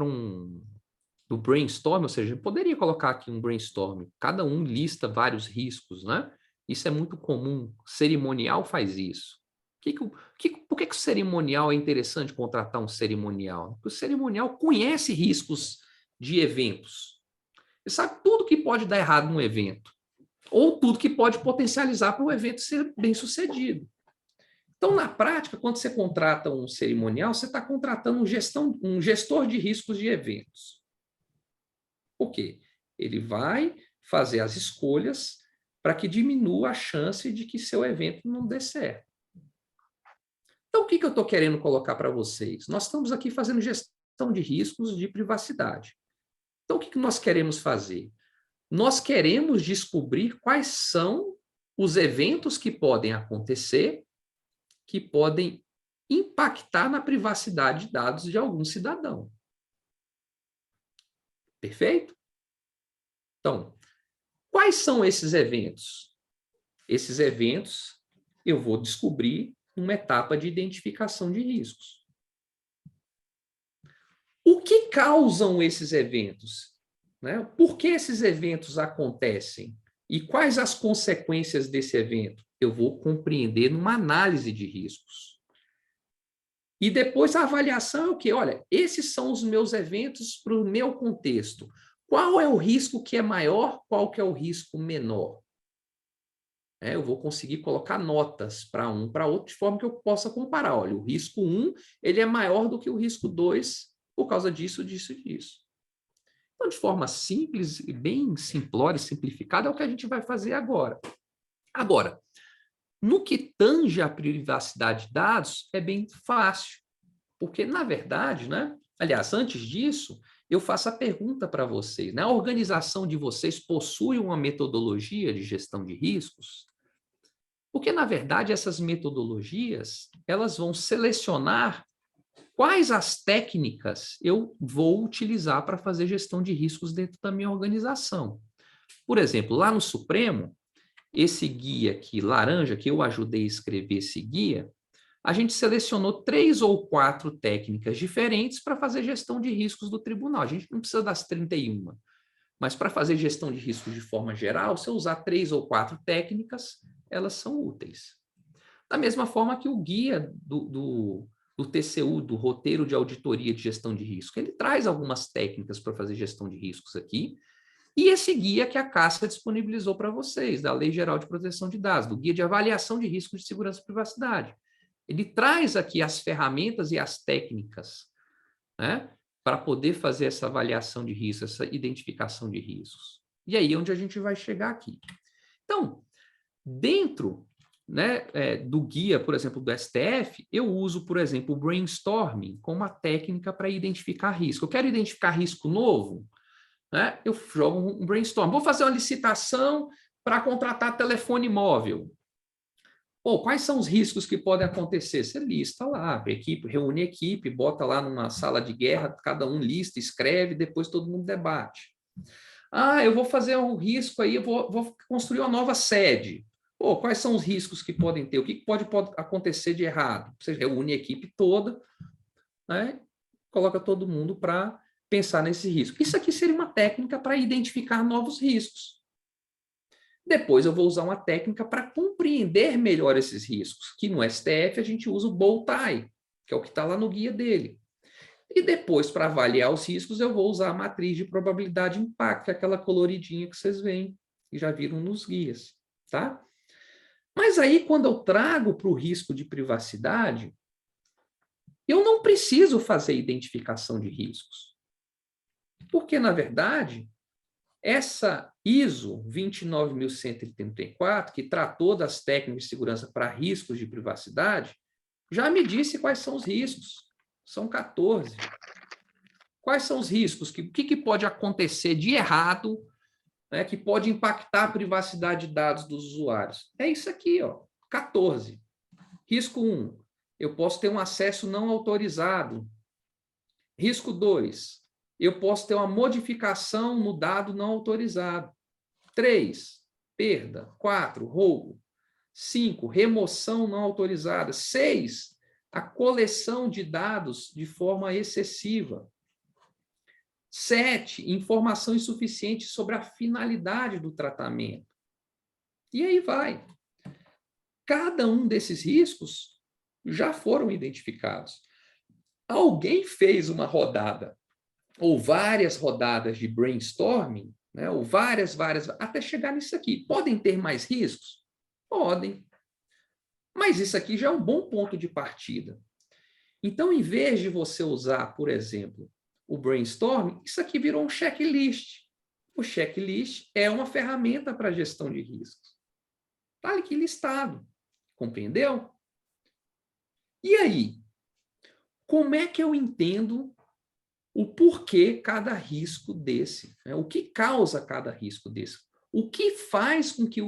do brainstorm, ou seja, eu poderia colocar aqui um brainstorm, cada um lista vários riscos, né? Isso é muito comum, cerimonial faz isso. Por que o cerimonial é interessante contratar um cerimonial? Porque o cerimonial conhece riscos de eventos. Ele sabe tudo que pode dar errado num evento, ou tudo que pode potencializar para o evento ser bem sucedido. Então, na prática, quando você contrata um cerimonial, você está contratando um gestor de riscos de eventos. Por quê? Ele vai fazer as escolhas para que diminua a chance de que seu evento não dê certo. Então, o que eu estou querendo colocar para vocês? Nós estamos aqui fazendo gestão de riscos de privacidade. Então, o que nós queremos fazer? Nós queremos descobrir quais são os eventos que podem acontecer, que podem impactar na privacidade de dados de algum cidadão. Perfeito? Então, quais são esses eventos? Esses eventos eu vou descobrir uma etapa de identificação de riscos. O que causam esses eventos? Né? Por que esses eventos acontecem? E quais as consequências desse evento? Eu vou compreender numa análise de riscos. E depois a avaliação é o quê? Olha, esses são os meus eventos para o meu contexto. Qual é o risco que é maior? Qual que é o risco menor? Eu vou conseguir colocar notas para um, para outro, de forma que eu possa comparar. Olha, o risco 1 ele é maior do que o risco 2 por causa disso, disso e disso. Então, de forma simples e bem simplória e simplificada, é o que a gente vai fazer agora. Agora, no que tange a privacidade de dados, é bem fácil. Porque, na verdade, né? Aliás, antes disso, eu faço a pergunta para vocês, né? A organização de vocês possui uma metodologia de gestão de riscos? Porque, na verdade, essas metodologias, elas vão selecionar quais as técnicas eu vou utilizar para fazer gestão de riscos dentro da minha organização. Por exemplo, lá no Supremo, esse guia aqui, laranja, que eu ajudei a escrever esse guia, a gente selecionou 3 ou 4 técnicas diferentes para fazer gestão de riscos do tribunal. A gente não precisa das 31, mas para fazer gestão de riscos de forma geral, se eu usar 3 ou 4 técnicas, elas são úteis. Da mesma forma que o guia do TCU, do Roteiro de Auditoria de Gestão de Risco, ele traz algumas técnicas para fazer gestão de riscos aqui, e esse guia que a Cássia disponibilizou para vocês, da Lei Geral de Proteção de Dados, do Guia de Avaliação de Riscos de Segurança e Privacidade. Ele traz aqui as ferramentas e as técnicas, né, para poder fazer essa avaliação de risco, essa identificação de riscos. E aí é onde a gente vai chegar aqui. Então, dentro, né, do guia, por exemplo, do STF, eu uso, por exemplo, o brainstorming como uma técnica para identificar risco. Eu quero identificar risco novo, né, eu jogo um brainstorm. Vou fazer uma licitação para contratar telefone móvel. Pô, quais são os riscos que podem acontecer? Você lista lá, reúne a equipe, bota lá numa sala de guerra, cada um lista, escreve, depois todo mundo debate. Ah, eu vou fazer um risco aí, eu vou construir uma nova sede. Pô, quais são os riscos que podem ter? O que pode acontecer de errado? Você reúne a equipe toda, né? Coloca todo mundo para pensar nesse risco. Isso aqui seria uma técnica para identificar novos riscos. Depois eu vou usar uma técnica para compreender melhor esses riscos, que no STF a gente usa o bow tie, que é o que está lá no guia dele. E depois, para avaliar os riscos, eu vou usar a matriz de probabilidade de impacto, que é aquela coloridinha que vocês veem e já viram nos guias, tá? Mas aí, quando eu trago para o risco de privacidade, eu não preciso fazer identificação de riscos. Porque, na verdade, essa ISO 29134, que tratou das técnicas de segurança para riscos de privacidade, já me disse quais são os riscos. São 14. Quais são os riscos? O que pode acontecer de errado, né, que pode impactar a privacidade de dados dos usuários? É isso aqui, ó, 14. Risco 1, eu posso ter um acesso não autorizado. Risco 2, eu posso ter uma modificação no dado não autorizado. 3, perda. 4, roubo. 5, remoção não autorizada. 6, a coleção de dados de forma excessiva. 7, informação insuficiente sobre a finalidade do tratamento. E aí vai. Cada um desses riscos já foram identificados. Alguém fez uma rodada, ou várias rodadas de brainstorming, né, ou várias, até chegar nisso aqui. Podem ter mais riscos? Podem. Mas isso aqui já é um bom ponto de partida. Então, em vez de você usar, por exemplo, o brainstorming, isso aqui virou um checklist. O checklist é uma ferramenta para gestão de riscos. Está aqui listado. Compreendeu? E aí? Como é que eu entendo o porquê cada risco desse? Né? O que causa cada risco desse? O que faz com que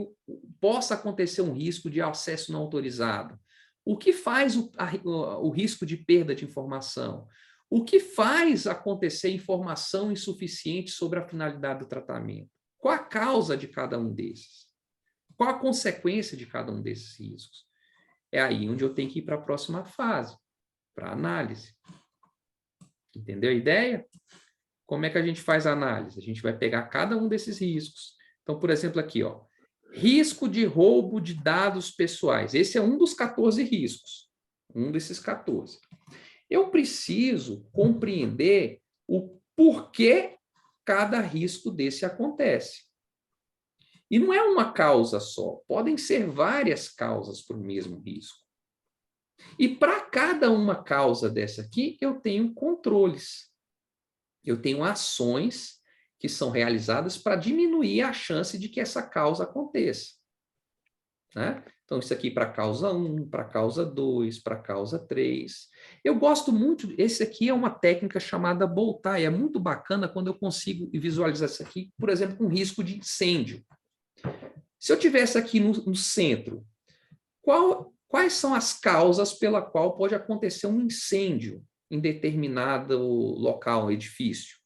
possa acontecer um risco de acesso não autorizado? O que faz o risco de perda de informação? O que faz acontecer informação insuficiente sobre a finalidade do tratamento? Qual a causa de cada um desses? Qual a consequência de cada um desses riscos? É aí onde eu tenho que ir para a próxima fase, para a análise. Entendeu a ideia? Como é que a gente faz a análise? A gente vai pegar cada um desses riscos. Então, por exemplo, aqui, ó, risco de roubo de dados pessoais. Esse é um dos 14 riscos. Um desses 14. Eu preciso compreender o porquê cada risco desse acontece. E não é uma causa só, podem ser várias causas para o mesmo risco. E para cada uma causa dessa aqui, eu tenho controles. Eu tenho ações que são realizadas para diminuir a chance de que essa causa aconteça. Né? Então, isso aqui para causa 1, para causa 2, para causa 3. Eu gosto muito, esse aqui é uma técnica chamada Boltai, é muito bacana quando eu consigo visualizar isso aqui, por exemplo, com risco de incêndio. Se eu tivesse aqui no centro, quais são as causas pela qual pode acontecer um incêndio em determinado local, edifício?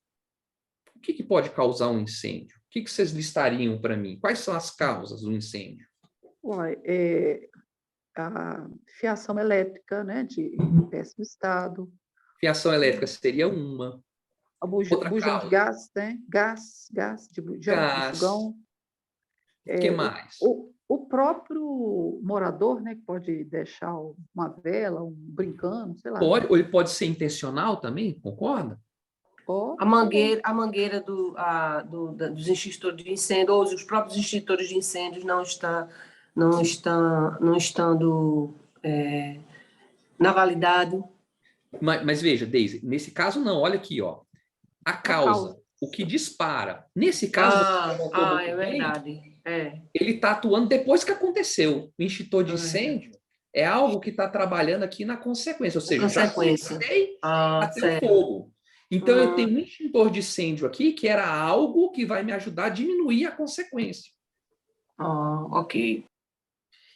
O que pode causar um incêndio? O que vocês listariam para mim? Quais são as causas do incêndio? A fiação elétrica, né, de péssimo estado. Fiação elétrica seria uma. Bujão de gás, né? Gás de bujão, de fogão. O que mais? O próprio morador, né, que pode deixar uma vela, brincando, sei lá. Ou ele pode ser intencional também, concorda? A mangueira dos extintores de incêndio, ou os próprios extintores de incêndios não estando na validade. Mas veja, Deise, nesse caso não, olha aqui, ó. A causa, o que dispara. Nesse caso, é verdade. Ele está atuando depois que aconteceu. O extintor de incêndio é algo que está trabalhando aqui na consequência, ou seja, já comecei a ter o fogo. Então, eu tenho um extintor de incêndio aqui, que era algo que vai me ajudar a diminuir a consequência. Ok.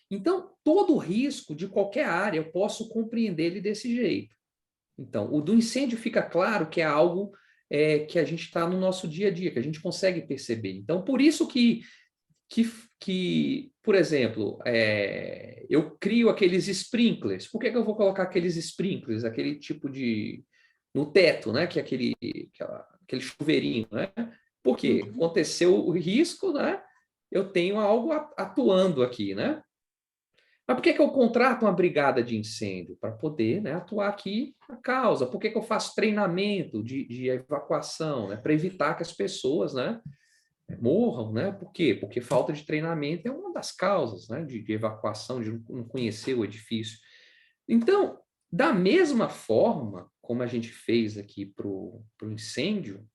Então, todo risco de qualquer área, eu posso compreender ele desse jeito. Então, o do incêndio fica claro que é algo que a gente está no nosso dia a dia, que a gente consegue perceber. Então, por isso que por exemplo, eu crio aqueles sprinklers. Por que eu vou colocar aqueles sprinklers, aquele tipo de... no teto, né? Que é aquele chuveirinho, né? Porque aconteceu o risco, né? Eu tenho algo atuando aqui, né? Mas por que eu contrato uma brigada de incêndio? Para poder, né, atuar aqui na causa. Por que eu faço treinamento de evacuação? Né? Para evitar que as pessoas, né, morram, né? Por quê? Porque falta de treinamento é uma das causas, né, de evacuação, de não conhecer o edifício. Então, da mesma forma como a gente fez aqui para o incêndio,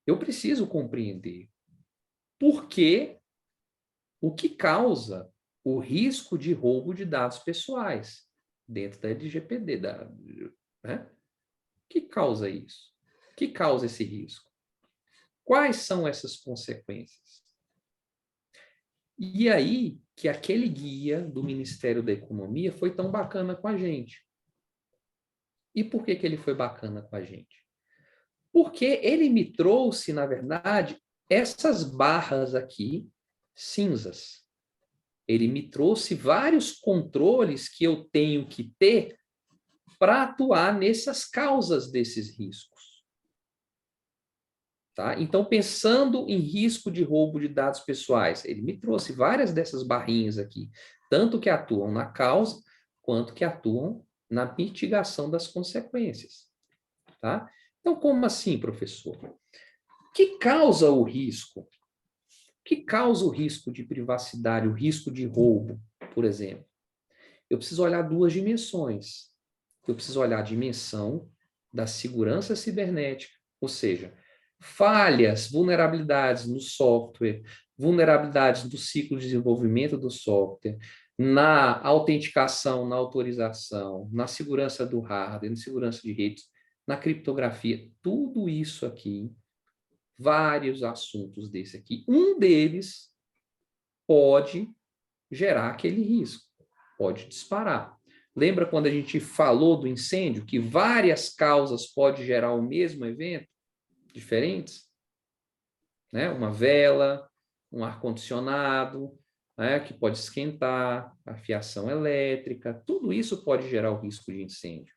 eu preciso compreender o que causa o risco de roubo de dados pessoais dentro da LGPD. Né? O que causa isso? O que causa esse risco? Quais são essas consequências? E aí que aquele guia do Ministério da Economia foi tão bacana com a gente. E por que ele foi bacana com a gente? Porque ele me trouxe, na verdade, essas barras aqui cinzas. Ele me trouxe vários controles que eu tenho que ter para atuar nessas causas desses riscos. Tá? Então, pensando em risco de roubo de dados pessoais, ele me trouxe várias dessas barrinhas aqui, tanto que atuam na causa, quanto que atuam na mitigação das consequências. Tá? Então, como assim, professor? O que causa o risco? O que causa o risco de privacidade, o risco de roubo, por exemplo? Eu preciso olhar duas dimensões. Eu preciso olhar a dimensão da segurança cibernética, ou seja, falhas, vulnerabilidades no software, vulnerabilidades do ciclo de desenvolvimento do software, na autenticação, na autorização, na segurança do hardware, na segurança de redes, na criptografia, tudo isso aqui, vários assuntos desse aqui. Um deles pode gerar aquele risco, pode disparar. Lembra quando a gente falou do incêndio, que várias causas podem gerar o mesmo evento, diferentes? Né? Uma vela, um ar-condicionado, né, que pode esquentar, a fiação elétrica, tudo isso pode gerar o risco de incêndio.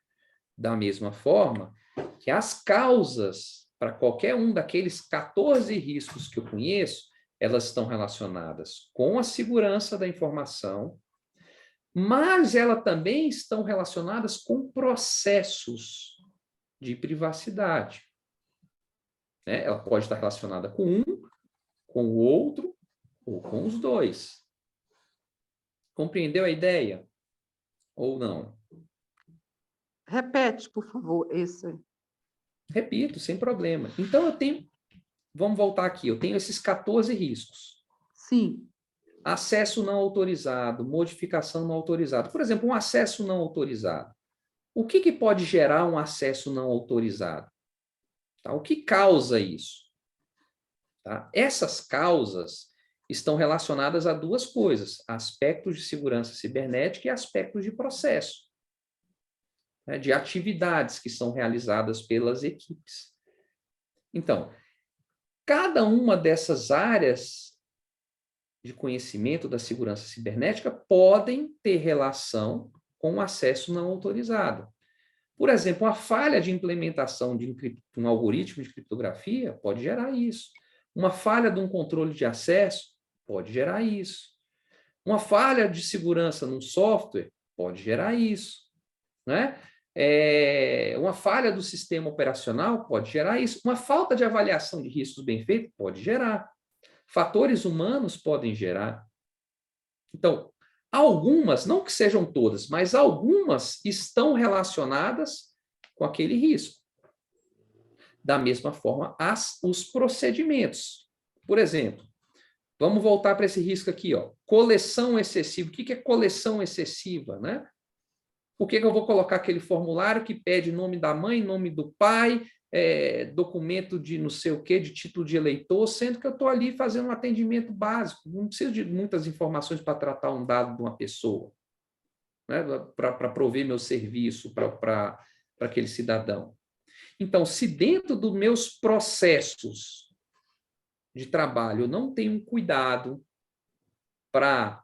Da mesma forma que as causas para qualquer um daqueles 14 riscos que eu conheço, elas estão relacionadas com a segurança da informação, mas elas também estão relacionadas com processos de privacidade. Né? Ela pode estar relacionada com um, com o outro ou com os dois. Compreendeu a ideia? Ou não? Repete, por favor, esse. Repito, sem problema. Então, eu tenho... Vamos voltar aqui. Eu tenho esses 14 riscos. Sim. Acesso não autorizado, modificação não autorizada. Por exemplo, um acesso não autorizado. O que pode gerar um acesso não autorizado? Tá? O que causa isso? Tá? Essas causas estão relacionadas a duas coisas: aspectos de segurança cibernética e aspectos de processo, né? De atividades que são realizadas pelas equipes. Então, cada uma dessas áreas de conhecimento da segurança cibernética podem ter relação com o acesso não autorizado. Por exemplo, a falha de implementação de um algoritmo de criptografia pode gerar isso. Uma falha de um controle de acesso pode gerar isso. Uma falha de segurança num software pode gerar isso. Né? Uma falha do sistema operacional pode gerar isso. Uma falta de avaliação de riscos bem feita pode gerar. Fatores humanos podem gerar. Então, algumas, não que sejam todas, mas algumas estão relacionadas com aquele risco. Da mesma forma, os procedimentos. Por exemplo, vamos voltar para esse risco aqui, ó. Coleção excessiva. O que é coleção excessiva, né? Por que eu vou colocar aquele formulário que pede nome da mãe, nome do pai, documento de não sei o quê, de título de eleitor, sendo que eu estou ali fazendo um atendimento básico. Não preciso de muitas informações para tratar um dado de uma pessoa, né? Para prover meu serviço para aquele cidadão. Então, se dentro dos meus processos de trabalho eu não tenho cuidado para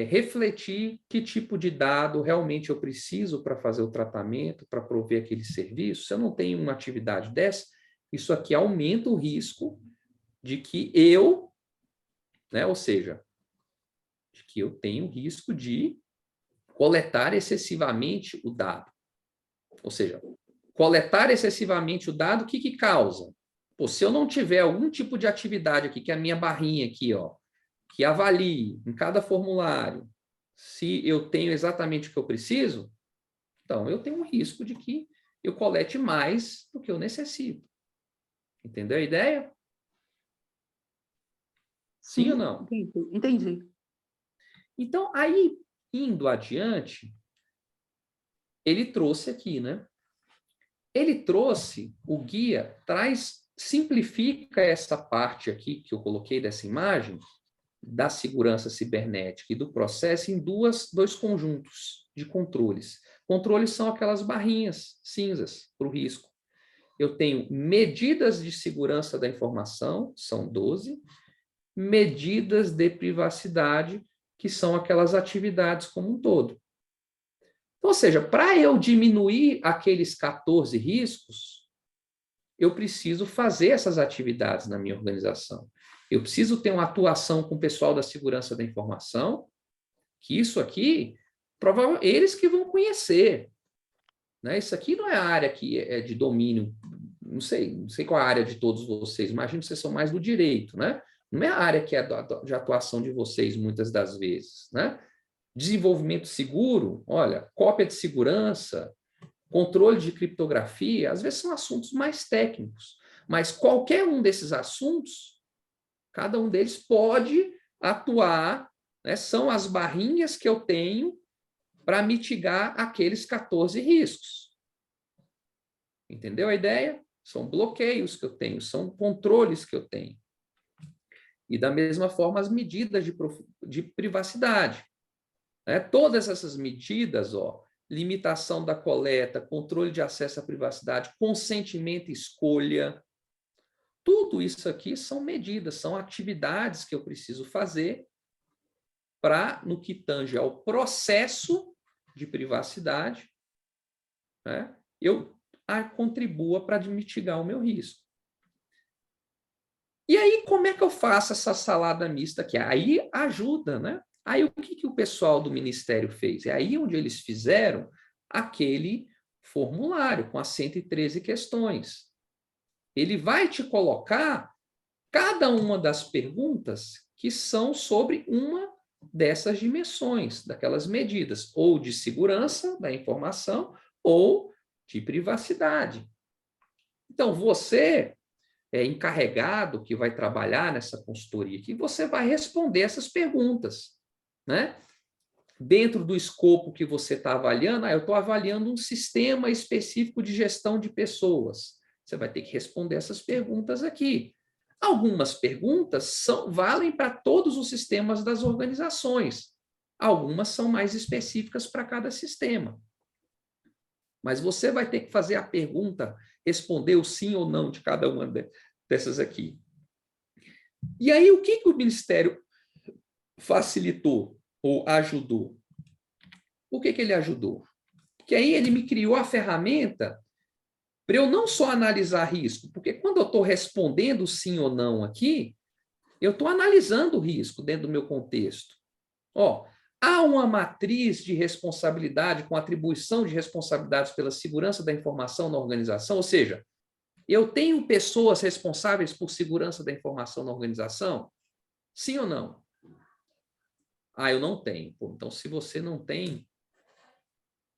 refletir que tipo de dado realmente eu preciso para fazer o tratamento, para prover aquele serviço, se eu não tenho uma atividade dessa, isso aqui aumenta o risco de que eu, né, ou seja, de que eu tenho risco de coletar excessivamente o dado. Ou seja, coletar excessivamente o dado, o que causa? Pô, se eu não tiver algum tipo de atividade aqui, que é a minha barrinha aqui, ó, que avalie em cada formulário se eu tenho exatamente o que eu preciso, então eu tenho um risco de que eu colete mais do que eu necessito. Entendeu a ideia? Sim ou não? Entendi. Então, aí, indo adiante, ele trouxe aqui, né? Ele trouxe, o guia simplifica essa parte aqui que eu coloquei dessa imagem, da segurança cibernética e do processo em dois conjuntos de controles. Controles são aquelas barrinhas cinzas para o risco. Eu tenho medidas de segurança da informação, são 12, medidas de privacidade, que são aquelas atividades como um todo. Ou seja, para eu diminuir aqueles 14 riscos, eu preciso fazer essas atividades na minha organização. Eu preciso ter uma atuação com o pessoal da segurança da informação, que isso aqui, provavelmente, eles que vão conhecer. Né? Isso aqui não é a área que é de domínio, não sei qual é a área de todos vocês, imagino que vocês são mais do direito, né? Não é a área que é de atuação de vocês, muitas das vezes, né? Desenvolvimento seguro, olha, cópia de segurança, controle de criptografia, às vezes são assuntos mais técnicos, mas qualquer um desses assuntos, cada um deles pode atuar, né? São as barrinhas que eu tenho para mitigar aqueles 14 riscos. Entendeu a ideia? São bloqueios que eu tenho, são controles que eu tenho. E, da mesma forma, as medidas de privacidade. Né? Todas essas medidas, limitação da coleta, controle de acesso à privacidade, consentimento e escolha, tudo isso aqui são medidas, são atividades que eu preciso fazer para, no que tange ao processo de privacidade, né, eu contribua para mitigar o meu risco. E aí, como é que eu faço essa salada mista aqui? Aí ajuda, né? Aí o que o pessoal do Ministério fez? É aí onde eles fizeram aquele formulário com as 113 questões. Ele vai te colocar cada uma das perguntas que são sobre uma dessas dimensões, daquelas medidas, ou de segurança da informação, ou de privacidade. Então, você é encarregado que vai trabalhar nessa consultoria aqui, você vai responder essas perguntas, né? Dentro do escopo que você está avaliando, eu estou avaliando um sistema específico de gestão de pessoas. Você vai ter que responder essas perguntas aqui. Algumas perguntas valem para todos os sistemas das organizações. Algumas são mais específicas para cada sistema. Mas você vai ter que fazer a pergunta, responder o sim ou não de cada uma dessas aqui. E aí, o que o Ministério facilitou ou ajudou? O que ele ajudou? Porque aí ele me criou a ferramenta para eu não só analisar risco, porque quando eu estou respondendo sim ou não aqui, eu estou analisando o risco dentro do meu contexto. Há uma matriz de responsabilidade com atribuição de responsabilidades pela segurança da informação na organização, ou seja, eu tenho pessoas responsáveis por segurança da informação na organização? Sim ou não? Eu não tenho. Então, se você não tem,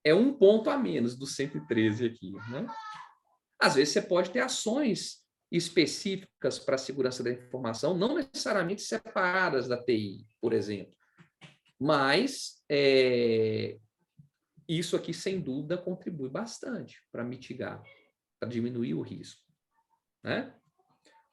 é um ponto a menos do 113 aqui, né? Às vezes você pode ter ações específicas para a segurança da informação, não necessariamente separadas da TI, por exemplo. Mas isso aqui, sem dúvida, contribui bastante para mitigar, para diminuir o risco. Né?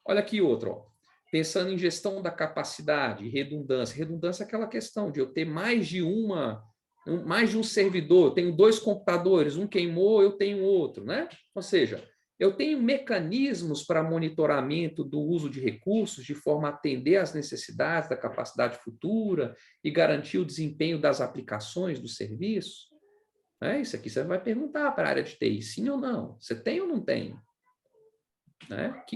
Olha aqui outro. Pensando em gestão da capacidade, redundância. Redundância é aquela questão de eu ter mais de um servidor, eu tenho 2 computadores, um queimou, eu tenho outro. Né? Ou seja, eu tenho mecanismos para monitoramento do uso de recursos de forma a atender às necessidades da capacidade futura e garantir o desempenho das aplicações do serviço. Isso aqui você vai perguntar para a área de TI, sim ou não? Você tem ou não tem?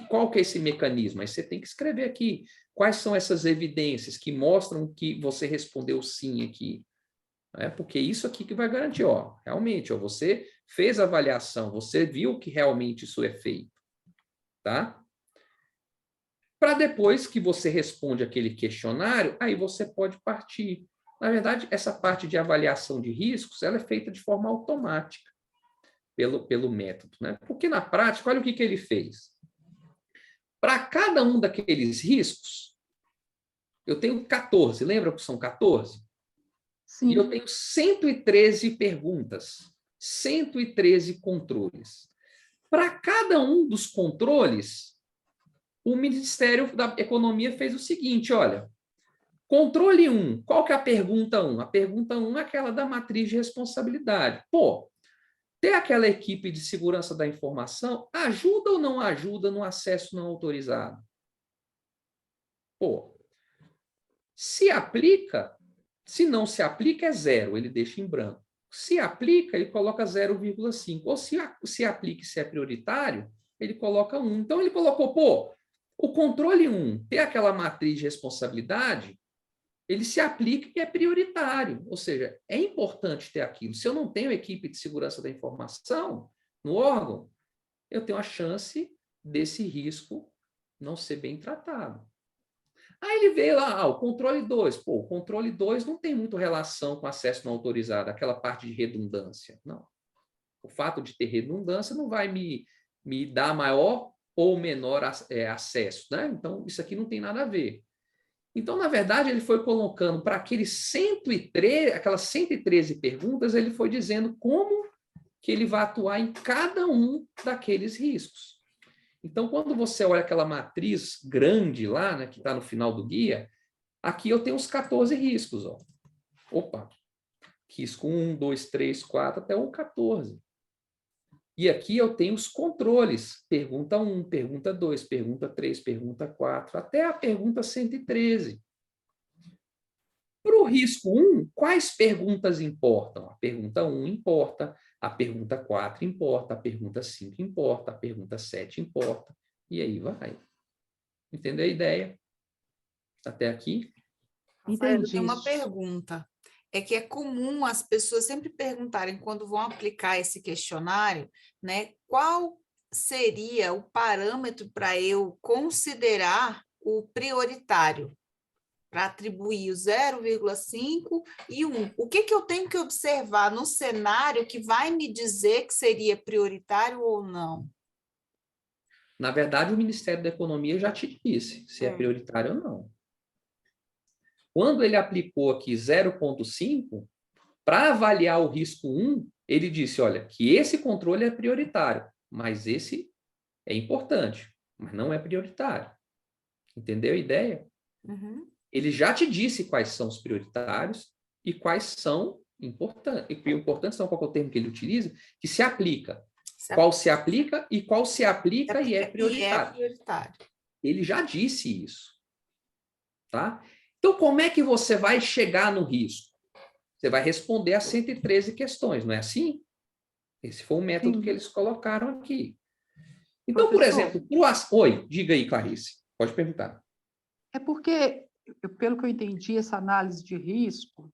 Qual que é esse mecanismo? Aí você tem que escrever aqui. Quais são essas evidências que mostram que você respondeu sim aqui? Porque isso aqui que vai garantir, realmente, você fez a avaliação, você viu que realmente isso é feito, tá? Para depois que você responde aquele questionário, aí você pode partir. Na verdade, essa parte de avaliação de riscos, ela é feita de forma automática pelo método, né? Porque na prática, olha o que ele fez. Para cada um daqueles riscos, eu tenho 14, lembra que são 14? Sim. E eu tenho 113 perguntas, 113 controles. Para cada um dos controles, o Ministério da Economia fez o seguinte, olha, controle 1, qual que é a pergunta 1? A pergunta 1 é aquela da matriz de responsabilidade. ter aquela equipe de segurança da informação ajuda ou não ajuda no acesso não autorizado? Pô, se aplica, se não se aplica é 0, ele deixa em branco. Se aplica, ele coloca 0,5. Ou se aplica e se é prioritário, ele coloca 1. Então, ele colocou, pô, o controle 1, ter aquela matriz de responsabilidade, ele se aplica e é prioritário. Ou seja, é importante ter aquilo. Se eu não tenho equipe de segurança da informação no órgão, eu tenho a chance desse risco não ser bem tratado. Aí ele veio lá, o controle 2. Pô, o controle 2 não tem muito relação com acesso não autorizado, aquela parte de redundância. Não. O fato de ter redundância não vai me dar maior ou menor acesso, né? Então, isso aqui não tem nada a ver. Então, na verdade, ele foi colocando para aquelas 113 perguntas, ele foi dizendo como que ele vai atuar em cada um daqueles riscos. Então, quando você olha aquela matriz grande lá, né, que está no final do guia, aqui eu tenho os 14 riscos. Ó. Opa! Risco 1, 2, 3, 4, até o 14. E aqui eu tenho os controles. Pergunta 1, pergunta 2, pergunta 3, pergunta 4, até a pergunta 113. Para o risco 1, quais perguntas importam? A pergunta 1 importa, a pergunta 4 importa, a pergunta 5 importa, a pergunta 7 importa, e aí vai. Entendeu a ideia? Até aqui? Rafael, eu tenho uma pergunta. É que é comum as pessoas sempre perguntarem, quando vão aplicar esse questionário, né, qual seria o parâmetro para eu considerar o prioritário, para atribuir o 0,5 e 1. O que eu tenho que observar no cenário que vai me dizer que seria prioritário ou não? Na verdade, o Ministério da Economia já te disse se é prioritário ou não. Quando ele aplicou aqui 0,5, para avaliar o risco 1, ele disse, olha, que esse controle é prioritário, mas esse é importante, mas não é prioritário. Entendeu a ideia? Uhum. Ele já te disse quais são os prioritários e quais são importantes. E importantes não, qual é o termo que ele utiliza? Que se aplica. Qual se aplica e qual se aplica e é prioritário. Ele já disse isso. Tá? Então, como é que você vai chegar no risco? Você vai responder a 113 questões, não é assim? Esse foi o método que eles colocaram aqui. Então, professor, por exemplo, oi, diga aí, Clarice, pode perguntar. É porque, pelo que eu entendi, essa análise de risco,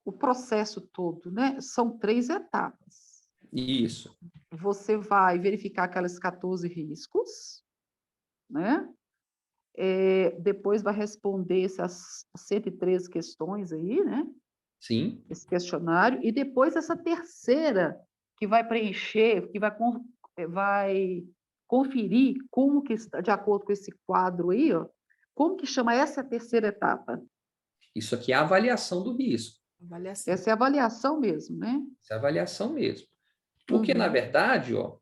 o processo todo, né, são 3 etapas. Isso. Você vai verificar aquelas 14 riscos, né? Depois vai responder essas 113 questões aí, né? Sim. Esse questionário, e depois essa terceira, que vai preencher, que vai conferir como que está, de acordo com esse quadro aí, ó, como que chama essa terceira etapa? Isso aqui é a avaliação do risco. Avaliação. Essa é a avaliação mesmo, né? Essa é a avaliação mesmo. Porque, na verdade, ó,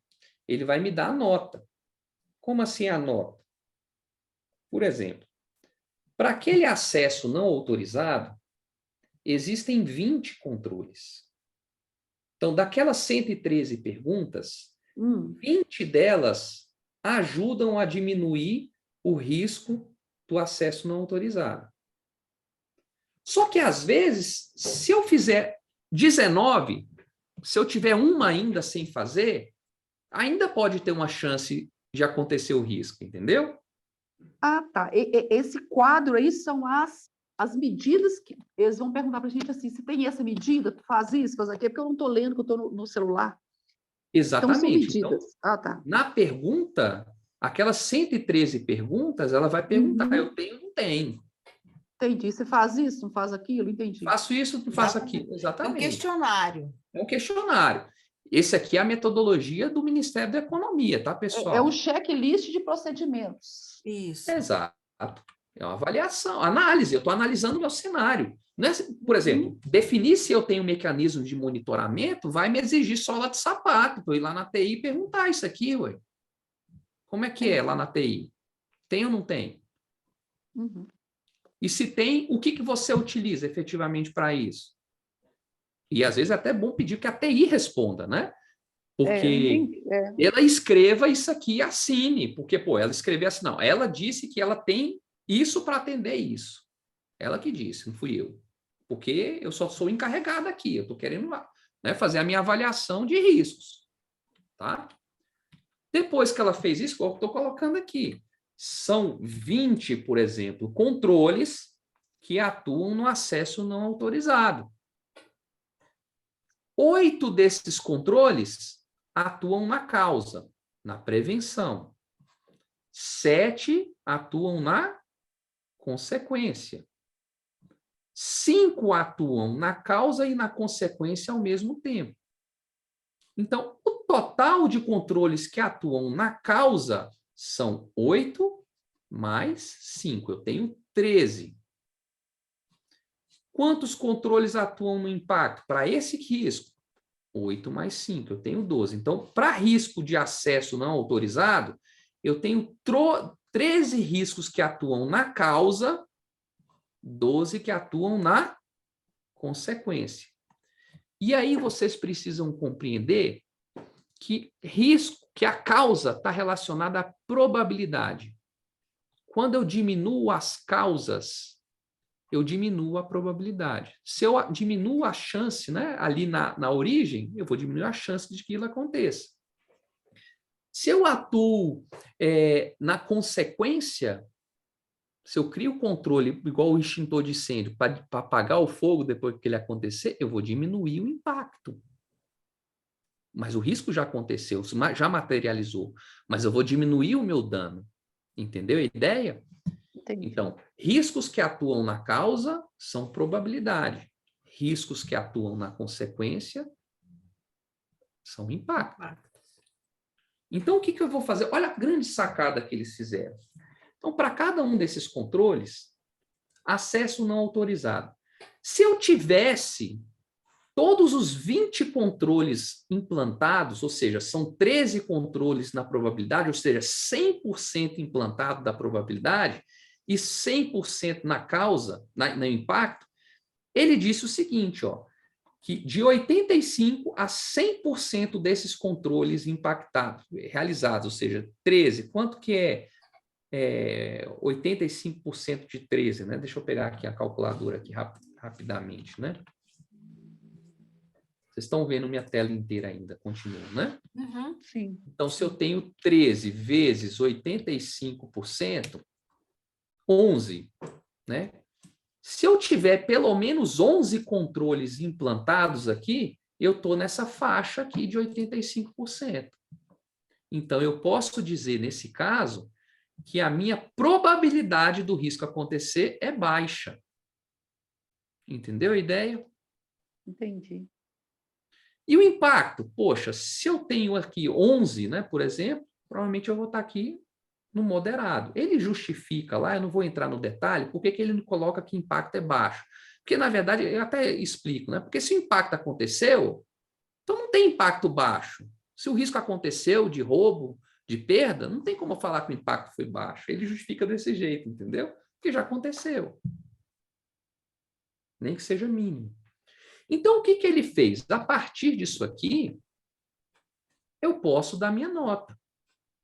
ele vai me dar a nota. Como assim a nota? Por exemplo, para aquele acesso não autorizado, existem 20 controles. Então, daquelas 113 perguntas, 20 delas ajudam a diminuir o risco do acesso não autorizado. Só que, às vezes, se eu fizer 19, se eu tiver uma ainda sem fazer, ainda pode ter uma chance de acontecer o risco, entendeu? Ah, tá. Esse quadro aí são as medidas que eles vão perguntar para a gente assim, se tem essa medida, tu faz isso, faz aquilo, porque eu não estou lendo, que eu estou no celular. Exatamente. Então, são medidas. Então, tá. Na pergunta, aquelas 113 perguntas, ela vai perguntar, eu tenho ou não tenho? Entendi. Você faz isso, não faz aquilo? Entendi. Faço isso, não faço aquilo. Exatamente. É um questionário. É um questionário. Esse aqui é a metodologia do Ministério da Economia, tá, pessoal? É um checklist de procedimentos. Isso. Exato. É uma avaliação, análise. Eu estou analisando o meu cenário. Não é, por exemplo, definir se eu tenho um mecanismo de monitoramento vai me exigir sola de sapato, para eu ir lá na TI e perguntar isso aqui, ué. Como é que é lá na TI? Tem ou não tem? E se tem, o que você utiliza efetivamente para isso? E às vezes é até bom pedir que a TI responda, né? Porque É. ela escreva isso aqui e assine, porque, pô, ela escreveu assim, não, ela disse que ela tem isso para atender isso. Ela que disse, não fui eu. Porque eu só sou encarregada aqui, eu estou querendo, né, fazer a minha avaliação de riscos, tá? Depois que ela fez isso, eu estou colocando aqui, são 20, por exemplo, controles que atuam no acesso não autorizado. 8 desses controles atuam na causa, na prevenção. 7 atuam na consequência. 5 atuam na causa e na consequência ao mesmo tempo. Então, o total de controles que atuam na causa são 8 mais 5. Eu tenho 13. Quantos controles atuam no impacto? Para esse risco, 8 mais 5, eu tenho 12. Então, para risco de acesso não autorizado, eu tenho 13 riscos que atuam na causa, 12 que atuam na consequência. E aí vocês precisam compreender que a causa está relacionada à probabilidade. Quando eu diminuo as causas, eu diminuo a probabilidade. Se eu diminuo a chance, né, ali na origem, eu vou diminuir a chance de que isso aconteça. Se eu atuo na consequência, se eu crio o controle igual o extintor de incêndio para apagar o fogo depois que ele acontecer, eu vou diminuir o impacto. Mas o risco já aconteceu, já materializou. Mas eu vou diminuir o meu dano. Entendeu a ideia? Entendi. Então, riscos que atuam na causa são probabilidade. Riscos que atuam na consequência são impacto. Então, o que eu vou fazer? Olha a grande sacada que eles fizeram. Então, para cada um desses controles, acesso não autorizado. Se eu tivesse todos os 20 controles implantados, ou seja, são 13 controles na probabilidade, ou seja, 100% implantado da probabilidade e 100% na causa, no impacto, ele disse o seguinte, ó, que de 85% a 100% desses controles impactados, realizados, ou seja, 13, quanto que é 85% de 13, né? Deixa eu pegar aqui a calculadora aqui rapidamente, né? Vocês estão vendo minha tela inteira ainda, continua, né? Uhum, sim. Então, se eu tenho 13 vezes 85%, 11, né? Se eu tiver pelo menos 11 controles implantados aqui, eu estou nessa faixa aqui de 85%. Então, eu posso dizer, nesse caso, que a minha probabilidade do risco acontecer é baixa. Entendeu a ideia? Entendi. E o impacto? Poxa, se eu tenho aqui 11, né, por exemplo, provavelmente eu vou estar aqui no moderado. Ele justifica lá, eu não vou entrar no detalhe, por que ele não coloca que impacto é baixo. Porque, na verdade, eu até explico, né? Porque se o impacto aconteceu, então não tem impacto baixo. Se o risco aconteceu de roubo, de perda, não tem como eu falar que o impacto foi baixo. Ele justifica desse jeito, entendeu? Porque já aconteceu. Nem que seja mínimo. Então, o que ele fez? A partir disso aqui, eu posso dar minha nota.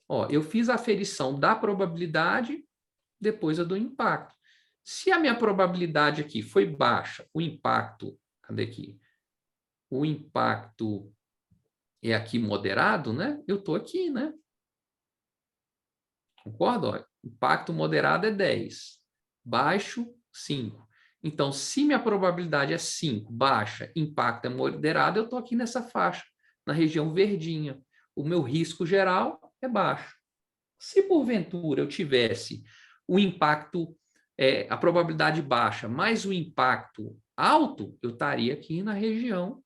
Ó, eu fiz a aferição da probabilidade, depois a do impacto. Se a minha probabilidade aqui foi baixa, o impacto, cadê aqui? O impacto é aqui moderado, né? Eu estou aqui, né? Concorda? Ó, impacto moderado é 10, baixo, 5. Então, se minha probabilidade é 5, baixa, impacto é moderado, eu estou aqui nessa faixa, na região verdinha. O meu risco geral é baixo. Se porventura eu tivesse o impacto, a probabilidade baixa, mais o impacto alto, eu estaria aqui na região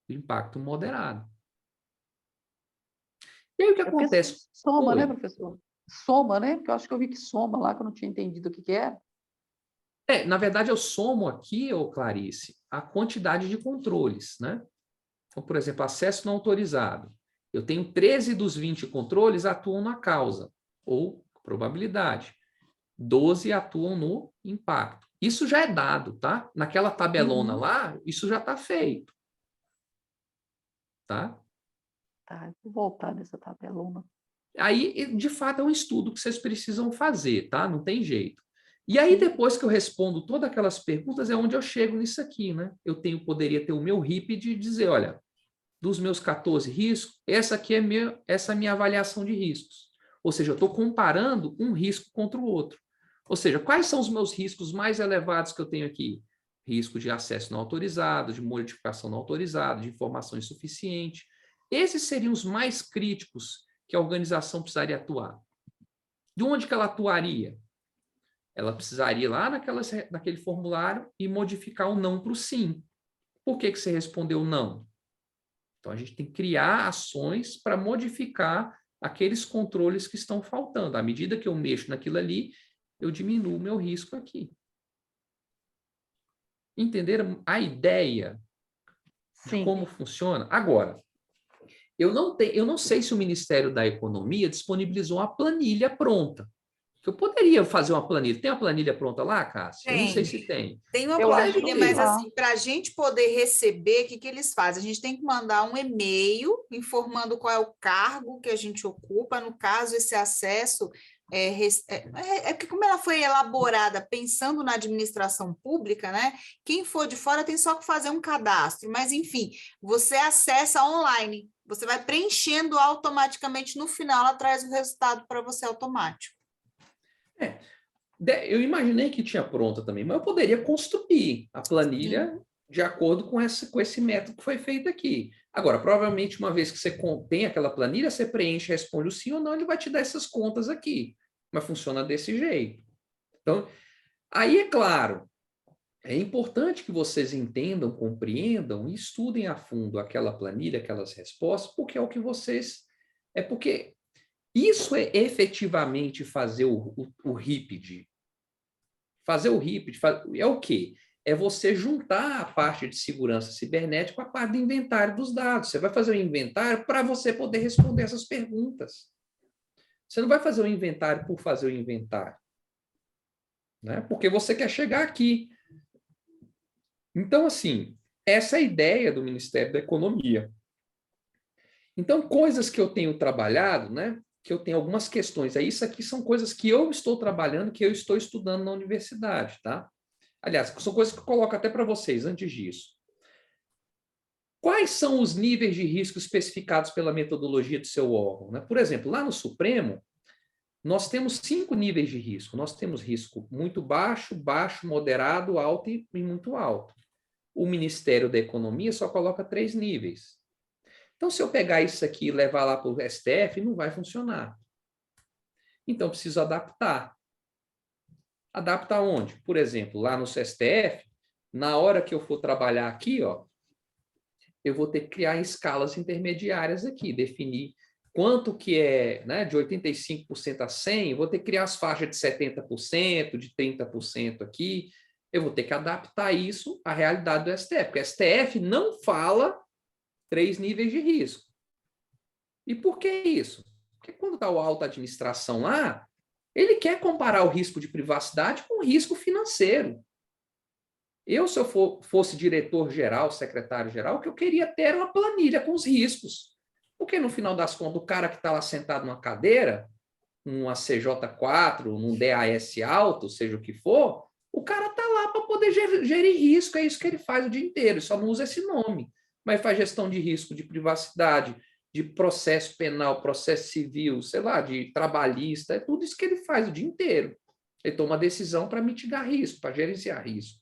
do impacto moderado. E aí o que acontece? Soma, né, professor? Soma, né? Porque eu acho que eu vi que soma lá, que eu não tinha entendido o que era. Na verdade, eu somo aqui, Clarice, a quantidade de controles, né? Então, por exemplo, acesso não autorizado. Eu tenho 13 dos 20 controles atuam na causa, ou probabilidade. 12 atuam no impacto. Isso já é dado, tá? Naquela tabelona lá, isso já está feito. Tá? Tá, eu vou voltar nessa tabelona. Aí, de fato, é um estudo que vocês precisam fazer, tá? Não tem jeito. E aí, depois que eu respondo todas aquelas perguntas, é onde eu chego nisso aqui, né? Poderia ter o meu RIP de dizer, olha, dos meus 14 riscos, essa aqui é essa é a minha avaliação de riscos. Ou seja, eu estou comparando um risco contra o outro. Ou seja, quais são os meus riscos mais elevados que eu tenho aqui? Risco de acesso não autorizado, de modificação não autorizada, de informação insuficiente. Esses seriam os mais críticos que a organização precisaria atuar. De onde que ela atuaria? Ela precisaria ir lá naquele formulário e modificar o não para o sim. Por que você respondeu não? Então, a gente tem que criar ações para modificar aqueles controles que estão faltando. À medida que eu mexo naquilo ali, eu diminuo o meu risco aqui. Entenderam a ideia de como funciona? Agora, eu não sei se o Ministério da Economia disponibilizou uma planilha pronta. Eu poderia fazer uma planilha. Tem uma planilha pronta lá, Cássia? Eu não sei se tem. Tem uma planilha, mas assim, para a gente poder receber, o que que eles fazem? A gente tem que mandar um e-mail informando qual é o cargo que a gente ocupa. No caso, esse acesso porque como ela foi elaborada pensando na administração pública, né? Quem for de fora tem só que fazer um cadastro, mas enfim, você acessa online, você vai preenchendo automaticamente, no final ela traz o resultado para você automático. Eu imaginei que tinha pronta também, mas eu poderia construir a planilha de acordo com esse método que foi feito aqui. Agora, provavelmente, uma vez que você tem aquela planilha, você preenche, responde o sim ou não, ele vai te dar essas contas aqui. Mas funciona desse jeito. Então, aí é claro, é importante que vocês entendam, compreendam e estudem a fundo aquela planilha, aquelas respostas, porque é o que vocês... É porque isso é efetivamente fazer o RIPD. Fazer o RIPD é o quê? É você juntar a parte de segurança cibernética com a parte do inventário dos dados. Você vai fazer o inventário para você poder responder essas perguntas. Você não vai fazer o inventário por fazer o inventário, né? Porque você quer chegar aqui. Então, assim, essa é a ideia do Ministério da Economia. Então, coisas que eu tenho trabalhado, né? Que eu tenho algumas questões. Isso aqui são coisas que eu estou trabalhando, que eu estou estudando na universidade, tá? Aliás, são coisas que eu coloco até para vocês antes disso. Quais são os níveis de risco especificados pela metodologia do seu órgão, né? Por exemplo, lá no Supremo, nós temos 5 níveis de risco. Nós temos risco muito baixo, baixo, moderado, alto e muito alto. O Ministério da Economia só coloca 3 níveis. Então, se eu pegar isso aqui e levar lá para o STF, não vai funcionar. Então, eu preciso adaptar. Adaptar onde? Por exemplo, lá no STF, na hora que eu for trabalhar aqui, ó, eu vou ter que criar escalas intermediárias aqui, definir quanto que é, né, de 85% a 100%, eu vou ter que criar as faixas de 70%, de 30% aqui, eu vou ter que adaptar isso à realidade do STF, porque o STF não fala 3 níveis de risco. E por que isso? Porque quando está o alta administração lá, ele quer comparar o risco de privacidade com o risco financeiro. Se eu fosse diretor-geral, secretário-geral, o que eu queria ter era uma planilha com os riscos. Porque, no final das contas, o cara que está lá sentado numa cadeira, numa CJ4, num DAS alto, seja o que for, o cara está lá para poder gerir risco, é isso que ele faz o dia inteiro, ele só não usa esse nome. Mas faz gestão de risco, de privacidade, de processo penal, processo civil, sei lá, de trabalhista, é tudo isso que ele faz o dia inteiro. Ele toma decisão para mitigar risco, para gerenciar risco.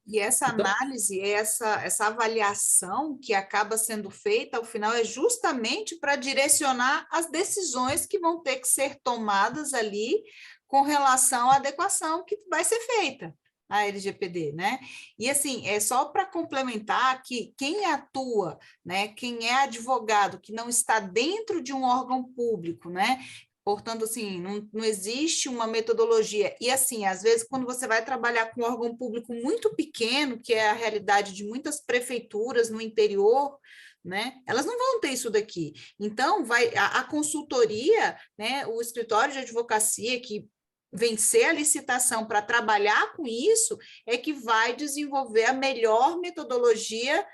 E essa análise, essa avaliação que acaba sendo feita, ao final, é justamente para direcionar as decisões que vão ter que ser tomadas ali com relação à adequação que vai ser feita a LGPD, né? E assim, é só para complementar que quem atua, né, quem é advogado que não está dentro de um órgão público, né? Portanto, assim, não existe uma metodologia. E, assim, às vezes, quando você vai trabalhar com um órgão público muito pequeno, que é a realidade de muitas prefeituras no interior, né, elas não vão ter isso daqui. Então, a consultoria, né, o escritório de advocacia que vencer a licitação para trabalhar com isso, é que vai desenvolver a melhor metodologia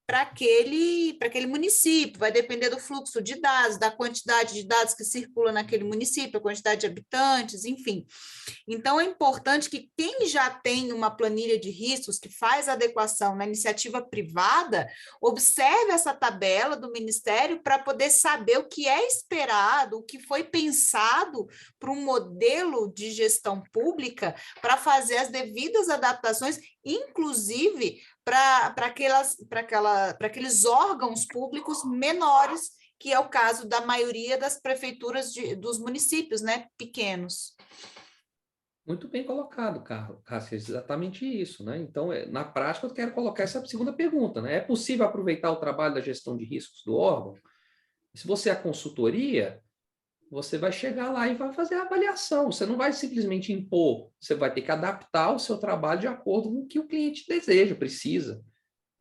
para aquele município, vai depender do fluxo de dados, da quantidade de dados que circula naquele município, a quantidade de habitantes, enfim. Então, é importante que quem já tem uma planilha de riscos, que faz adequação na iniciativa privada, observe essa tabela do Ministério para poder saber o que é esperado, o que foi pensado para um modelo de gestão pública, para fazer as devidas adaptações, inclusive para aqueles órgãos públicos menores, que é o caso da maioria das prefeituras dos municípios, né, pequenos. Muito bem colocado, Cássia, exatamente isso, né? Então, na prática, eu quero colocar essa segunda pergunta, né? É possível aproveitar o trabalho da gestão de riscos do órgão? Se você é a consultoria, você vai chegar lá e vai fazer a avaliação. Você não vai simplesmente impor, você vai ter que adaptar o seu trabalho de acordo com o que o cliente deseja, precisa.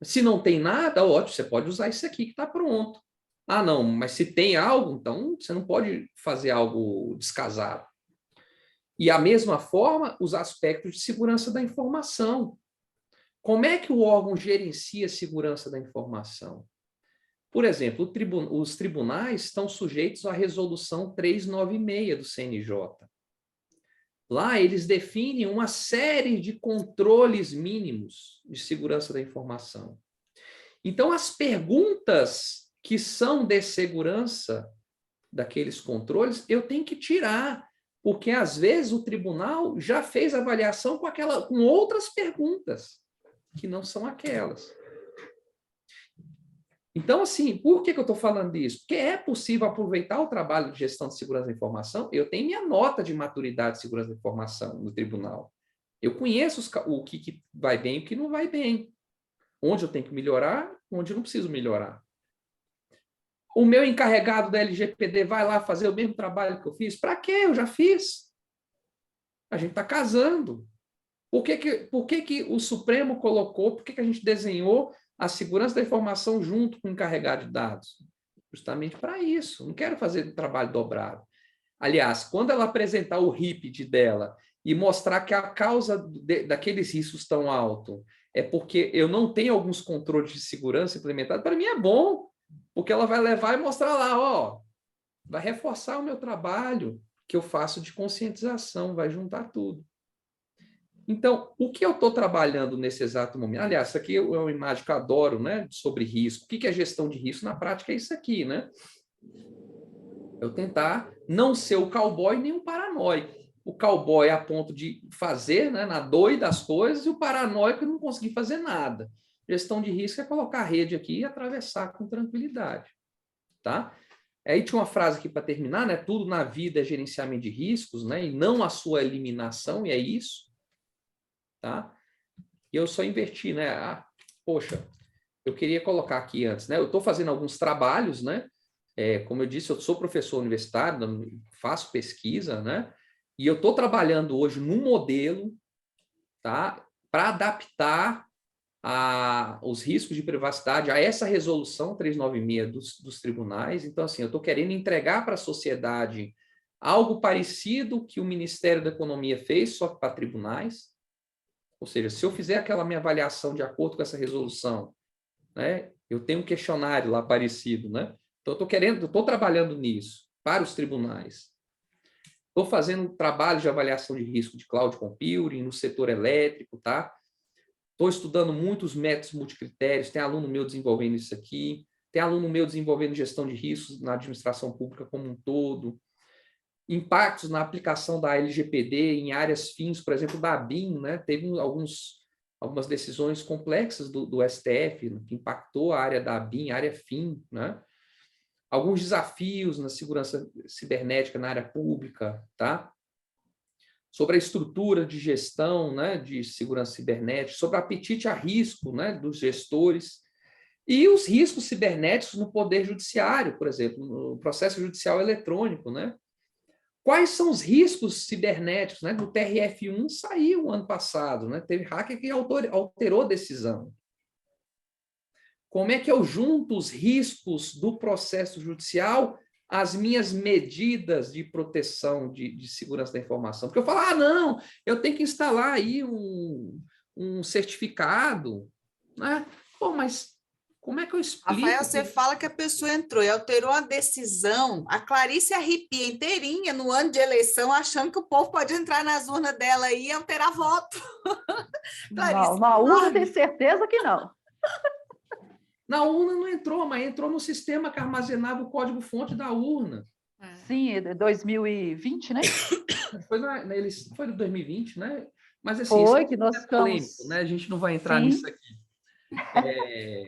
Se não tem nada, ótimo, você pode usar isso aqui que está pronto. Ah, não, mas se tem algo, então você não pode fazer algo descasado. E, a mesma forma, os aspectos de segurança da informação. Como é que o órgão gerencia a segurança da informação? Por exemplo, os tribunais estão sujeitos à resolução 396 do CNJ. Lá eles definem uma série de controles mínimos de segurança da informação. Então, as perguntas que são de segurança daqueles controles, eu tenho que tirar, porque às vezes o tribunal já fez avaliação com outras perguntas, que não são aquelas. Então, assim, por que eu estou falando isso? Porque é possível aproveitar o trabalho de gestão de segurança da informação. Eu tenho minha nota de maturidade de segurança da informação no tribunal. Eu conheço o que vai bem e o que não vai bem. Onde eu tenho que melhorar, onde eu não preciso melhorar. O meu encarregado da LGPD vai lá fazer o mesmo trabalho que eu fiz? Para quê? Eu já fiz. A gente está casando. Por que o Supremo colocou, por que a gente desenhou a segurança da informação junto com o encarregado de dados? Justamente para isso. Não quero fazer trabalho dobrado. Aliás, quando ela apresentar o RIPD dela e mostrar que a causa daqueles riscos tão alto é porque eu não tenho alguns controles de segurança implementados, para mim é bom, porque ela vai levar e mostrar lá, ó, vai reforçar o meu trabalho que eu faço de conscientização, vai juntar tudo. Então, o que eu estou trabalhando nesse exato momento? Aliás, isso aqui é uma imagem que eu adoro, né, sobre risco. O que é gestão de risco? Na prática é isso aqui, né? Eu tentar não ser o cowboy nem o paranoico. O cowboy a ponto de fazer, né, na doida as coisas, e o paranoico não conseguir fazer nada. Gestão de risco é colocar a rede aqui e atravessar com tranquilidade, tá? Aí tinha uma frase aqui para terminar, né? Tudo na vida é gerenciamento de riscos, né? E não a sua eliminação, e é isso. Tá? E eu só inverti, né? Poxa, eu queria colocar aqui antes, né? Eu estou fazendo alguns trabalhos, né? Como eu disse, eu sou professor universitário, faço pesquisa, né? E eu estou trabalhando hoje num modelo, tá? Para adaptar os riscos de privacidade a essa resolução 396 dos tribunais. Então, assim, eu estou querendo entregar para a sociedade algo parecido que o Ministério da Economia fez, só que para tribunais. Ou seja, se eu fizer aquela minha avaliação de acordo com essa resolução, né, eu tenho um questionário lá parecido, né? Então, estou trabalhando nisso para os tribunais. Estou fazendo trabalho de avaliação de risco de cloud computing no setor elétrico, tá? Estou estudando muitos métodos multicritérios, tem aluno meu desenvolvendo isso aqui, tem aluno meu desenvolvendo gestão de riscos na administração pública como um todo. Impactos na aplicação da LGPD em áreas fins, por exemplo, da ABIN, né? Teve algumas decisões complexas do STF, né, que impactou a área da ABIN, área fim, né? Alguns desafios na segurança cibernética na área pública, tá? Sobre a estrutura de gestão, né, de segurança cibernética, sobre o apetite a risco, né, dos gestores, e os riscos cibernéticos no poder judiciário, por exemplo, no processo judicial eletrônico, né? Quais são os riscos cibernéticos, né? Do TRF1 saiu ano passado, né? Teve hacker que alterou a decisão. Como é que eu junto os riscos do processo judicial as minhas medidas de proteção de segurança da informação. Porque eu falo, não, eu tenho que instalar aí um certificado, né? Pô, mas como é que eu explico? Rafael, você fala que a pessoa entrou e alterou a decisão. A Clarice arrepia inteirinha no ano de eleição, achando que o povo pode entrar nas urnas dela aí e alterar voto. Clarice, não, na urna tem certeza que não. Na urna não entrou, mas entrou no sistema que armazenava o código-fonte da urna. Sim, 2020, né? Foi de 2020, né? Mas assim, foi isso que nós polêmico, ficamos... né? A gente não vai entrar nisso aqui.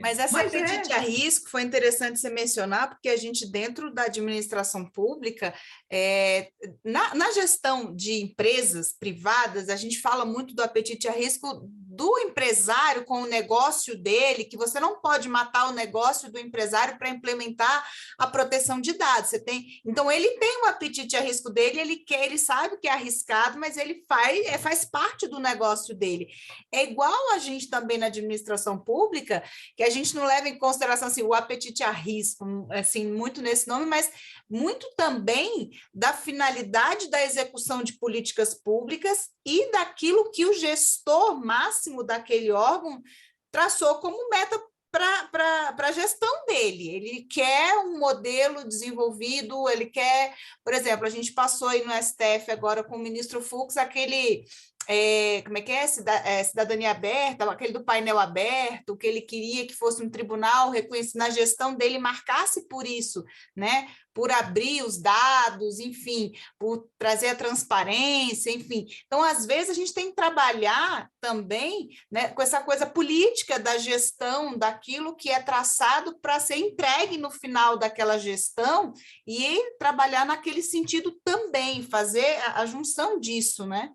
Mas essa apetite a risco foi interessante você mencionar, porque a gente, dentro da administração pública, na gestão de empresas privadas, a gente fala muito do apetite a risco do empresário com o negócio dele, que você não pode matar o negócio do empresário para implementar a proteção de dados. Então, ele tem um apetite a risco dele, ele sabe que é arriscado, mas ele faz parte do negócio dele. É igual a gente também na administração pública, que a gente não leva em consideração assim, o apetite a risco, assim, muito nesse nome, mas muito também da finalidade da execução de políticas públicas e daquilo que o gestor máximo daquele órgão traçou como meta para a gestão dele. Ele quer um modelo desenvolvido, ele quer, por exemplo, a gente passou aí no STF agora com o ministro Fux, aquele... como é que é? Cidadania aberta, aquele do painel aberto, que ele queria que fosse um tribunal reconhecido na gestão dele, marcasse por isso, né? Por abrir os dados, enfim, por trazer a transparência, enfim. Então, às vezes, a gente tem que trabalhar também, né, com essa coisa política da gestão, daquilo que é traçado para ser entregue no final daquela gestão e trabalhar naquele sentido também, fazer a junção disso, né?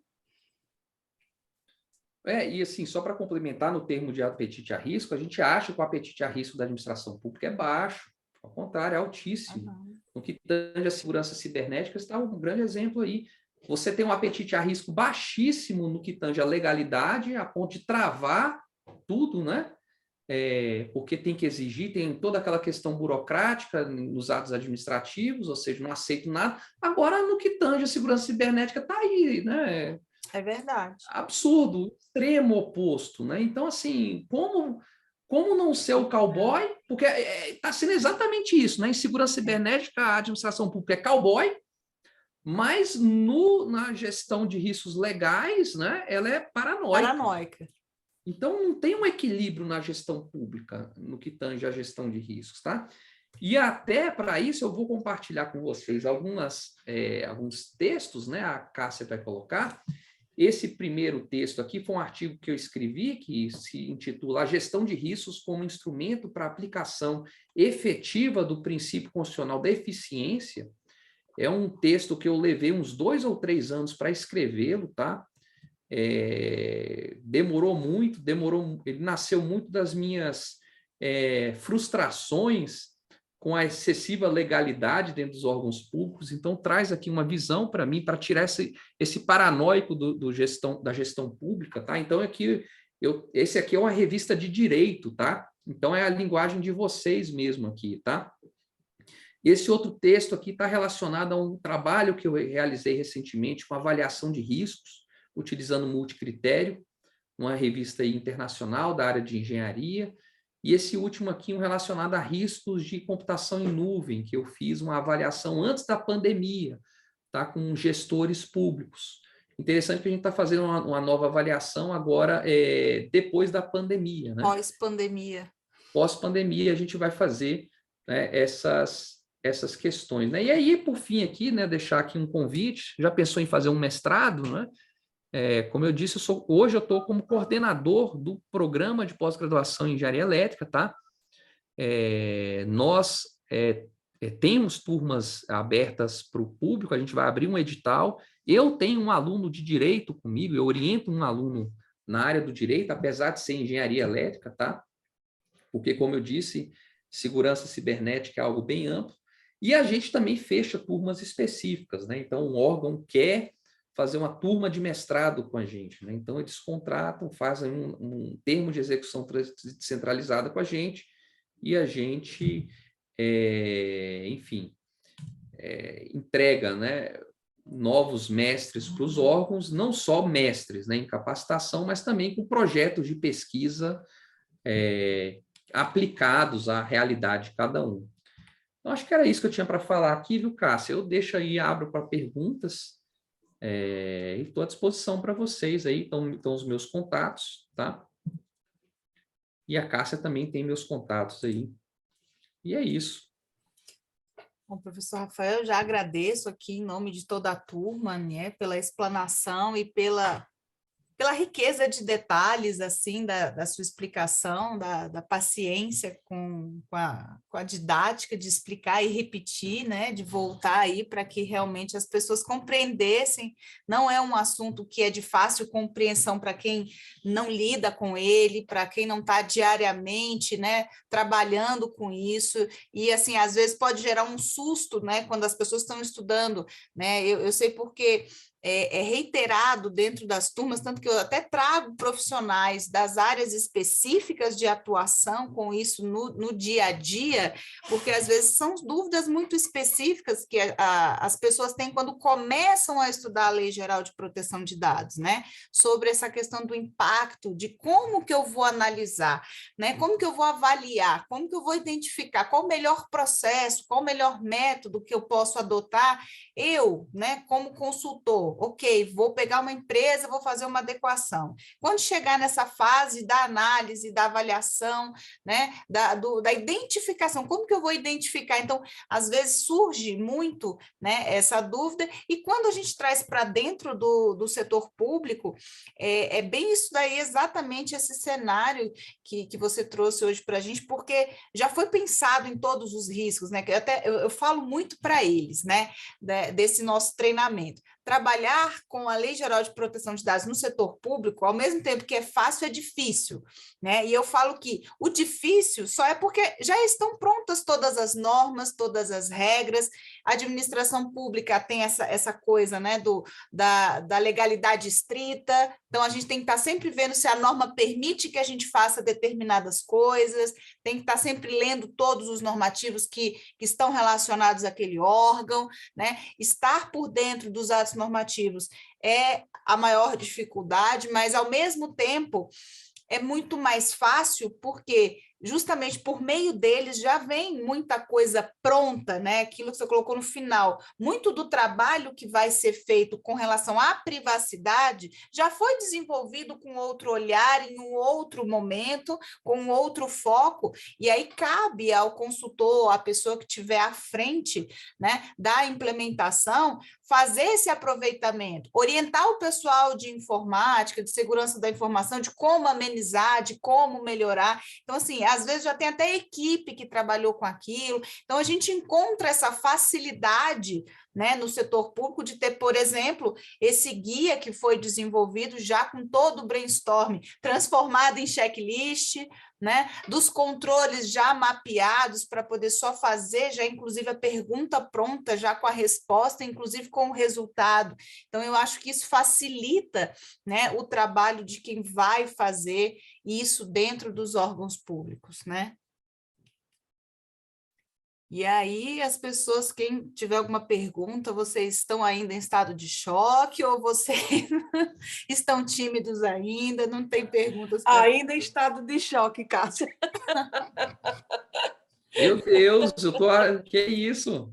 E assim, só para complementar no termo de apetite a risco, a gente acha que o apetite a risco da administração pública é baixo, ao contrário, é altíssimo. No que tange a segurança cibernética, está um grande exemplo aí. Você tem um apetite a risco baixíssimo no que tange a legalidade, a ponto de travar tudo, né? Porque tem que exigir, tem toda aquela questão burocrática nos atos administrativos, ou seja, não aceito nada. Agora, no que tange a segurança cibernética, está aí, né? É verdade. Absurdo, extremo oposto, né? Então, assim, como não ser o cowboy? Porque está sendo exatamente isso, né? Em segurança cibernética, a administração pública é cowboy, mas na gestão de riscos legais, né? Ela é paranoica. Então, não tem um equilíbrio na gestão pública, no que tange a gestão de riscos, tá? E até para isso eu vou compartilhar com vocês alguns textos, né? A Cássia vai colocar. Esse primeiro texto aqui foi um artigo que eu escrevi, que se intitula A Gestão de Riscos como Instrumento para Aplicação Efetiva do Princípio Constitucional da Eficiência. É um texto que eu levei uns 2 ou 3 anos para escrevê-lo, tá? Demorou muito, ele nasceu muito das minhas frustrações com a excessiva legalidade dentro dos órgãos públicos, então traz aqui uma visão para mim, para tirar esse paranoico da gestão pública, tá? Então, esse aqui é uma revista de direito, tá? Então, é a linguagem de vocês mesmo aqui, tá? Esse outro texto aqui está relacionado a um trabalho que eu realizei recentemente com avaliação de riscos, utilizando multicritério, uma revista internacional da área de engenharia. E esse último aqui, um relacionado a riscos de computação em nuvem, que eu fiz uma avaliação antes da pandemia, tá, com gestores públicos. Interessante que a gente está fazendo uma nova avaliação agora, depois da pandemia. Né? Pós-pandemia. Pós-pandemia, a gente vai fazer, né, essas questões. Né? E aí, por fim, aqui, né, deixar aqui um convite, já pensou em fazer um mestrado, né? Como eu disse, hoje eu estou como coordenador do programa de pós-graduação em engenharia elétrica, tá? Nós temos turmas abertas para o público, a gente vai abrir um edital. Eu tenho um aluno de direito comigo, eu oriento um aluno na área do direito, apesar de ser engenharia elétrica, tá? Porque, como eu disse, segurança cibernética é algo bem amplo. E a gente também fecha turmas específicas, né? Então, um órgão quer fazer uma turma de mestrado com a gente, né? Então, eles contratam, fazem um termo de execução descentralizada com a gente e a gente, enfim, entrega, né, novos mestres para os órgãos, não só mestres, né, em capacitação, mas também com projetos de pesquisa aplicados à realidade de cada um. Então, acho que era isso que eu tinha para falar aqui, viu, Cássia? Eu deixo aí, abro para perguntas, e estou à disposição para vocês aí, estão os meus contatos, tá? E a Cássia também tem meus contatos aí. E é isso. Bom, professor Rafael, eu já agradeço aqui em nome de toda a turma, né, pela explanação e pela riqueza de detalhes, assim, da sua explicação, da paciência com a didática, de explicar e repetir, né, de voltar aí para que realmente as pessoas compreendessem. Não é um assunto que é de fácil compreensão para quem não lida com ele, para quem não está diariamente, né, trabalhando com isso, e, assim, às vezes pode gerar um susto, né, quando as pessoas estão estudando, né, eu sei porque é reiterado dentro das turmas, tanto que eu até trago profissionais das áreas específicas de atuação com isso no dia a dia, porque às vezes são dúvidas muito específicas que as pessoas têm quando começam a estudar a Lei Geral de Proteção de Dados, né? Sobre essa questão do impacto, de como que eu vou analisar, né? Como que eu vou avaliar, como que eu vou identificar qual o melhor processo, qual o melhor método que eu posso adotar, eu, né, como consultor. Ok, vou pegar uma empresa, vou fazer uma adequação. Quando chegar nessa fase da análise, da avaliação, né, da identificação, como que eu vou identificar? Então, às vezes surge muito, né, essa dúvida, e quando a gente traz para dentro do setor público, é bem isso daí, exatamente esse cenário que você trouxe hoje para a gente, porque já foi pensado em todos os riscos, né, que eu falo muito para eles, né, desse nosso treinamento. Trabalhar com a Lei Geral de Proteção de Dados no setor público, ao mesmo tempo que é fácil, é difícil, né? E eu falo que o difícil só é porque já estão prontas todas as normas, todas as regras. A administração pública tem essa coisa, né, da legalidade estrita, então a gente tem que estar sempre vendo se a norma permite que a gente faça determinadas coisas, tem que estar sempre lendo todos os normativos que estão relacionados àquele órgão, né? Estar por dentro dos atos normativos é a maior dificuldade, mas, ao mesmo tempo, é muito mais fácil, porque justamente por meio deles já vem muita coisa pronta, né? Aquilo que você colocou no final. Muito do trabalho que vai ser feito com relação à privacidade já foi desenvolvido com outro olhar, em um outro momento, com um outro foco, e aí cabe ao consultor, à pessoa que estiver à frente, né, da implementação, fazer esse aproveitamento, orientar o pessoal de informática, de segurança da informação, de como amenizar, de como melhorar. Então, assim, às vezes já tem até equipe que trabalhou com aquilo. Então, a gente encontra essa facilidade, né, no setor público de ter, por exemplo, esse guia que foi desenvolvido já com todo o brainstorming transformado em checklist, né, dos controles já mapeados para poder só fazer, já inclusive a pergunta pronta, já com a resposta, inclusive com o resultado. Então, eu acho que isso facilita, né, o trabalho de quem vai fazer isso dentro dos órgãos públicos, né? E aí, as pessoas, quem tiver alguma pergunta, vocês estão ainda em estado de choque ou vocês estão tímidos ainda? Não tem perguntas? Ainda em estado de choque, Cássia. Meu Deus, que isso?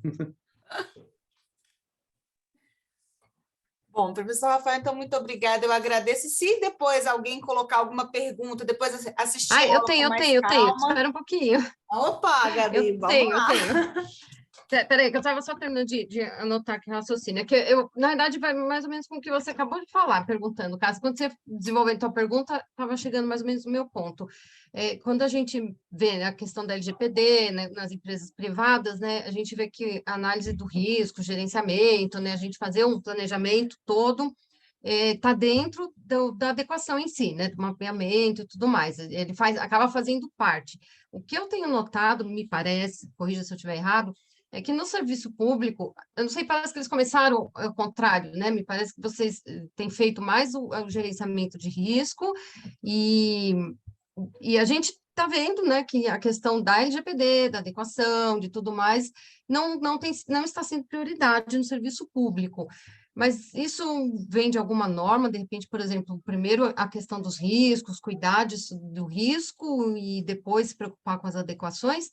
Bom, professor Rafael, então, muito obrigada, eu agradeço. E se depois alguém colocar alguma pergunta, depois assistir a aula com mais calma... Espera um pouquinho. Opa, Gabi, vamos lá. Eu tenho. Peraí, que eu estava só terminando de anotar aqui o raciocínio. Que na verdade, vai mais ou menos com o que você acabou de falar, perguntando. Caso, quando você desenvolveu a tua pergunta, estava chegando mais ou menos no meu ponto. Quando a gente vê a questão da LGPD, né, nas empresas privadas, né, a gente vê que a análise do risco, gerenciamento, né, a gente fazer um planejamento todo, está dentro da adequação em si, né, do mapeamento e tudo mais. Ele acaba fazendo parte. O que eu tenho notado, me parece, corrija se eu estiver errado, é que no serviço público, eu não sei, parece que eles começaram ao contrário, né? Me parece que vocês têm feito mais o gerenciamento de risco e a gente está vendo, né, que a questão da LGPD, da adequação, de tudo mais, não está sendo prioridade no serviço público. Mas isso vem de alguma norma, de repente, por exemplo, primeiro a questão dos riscos, cuidar do risco e depois se preocupar com as adequações.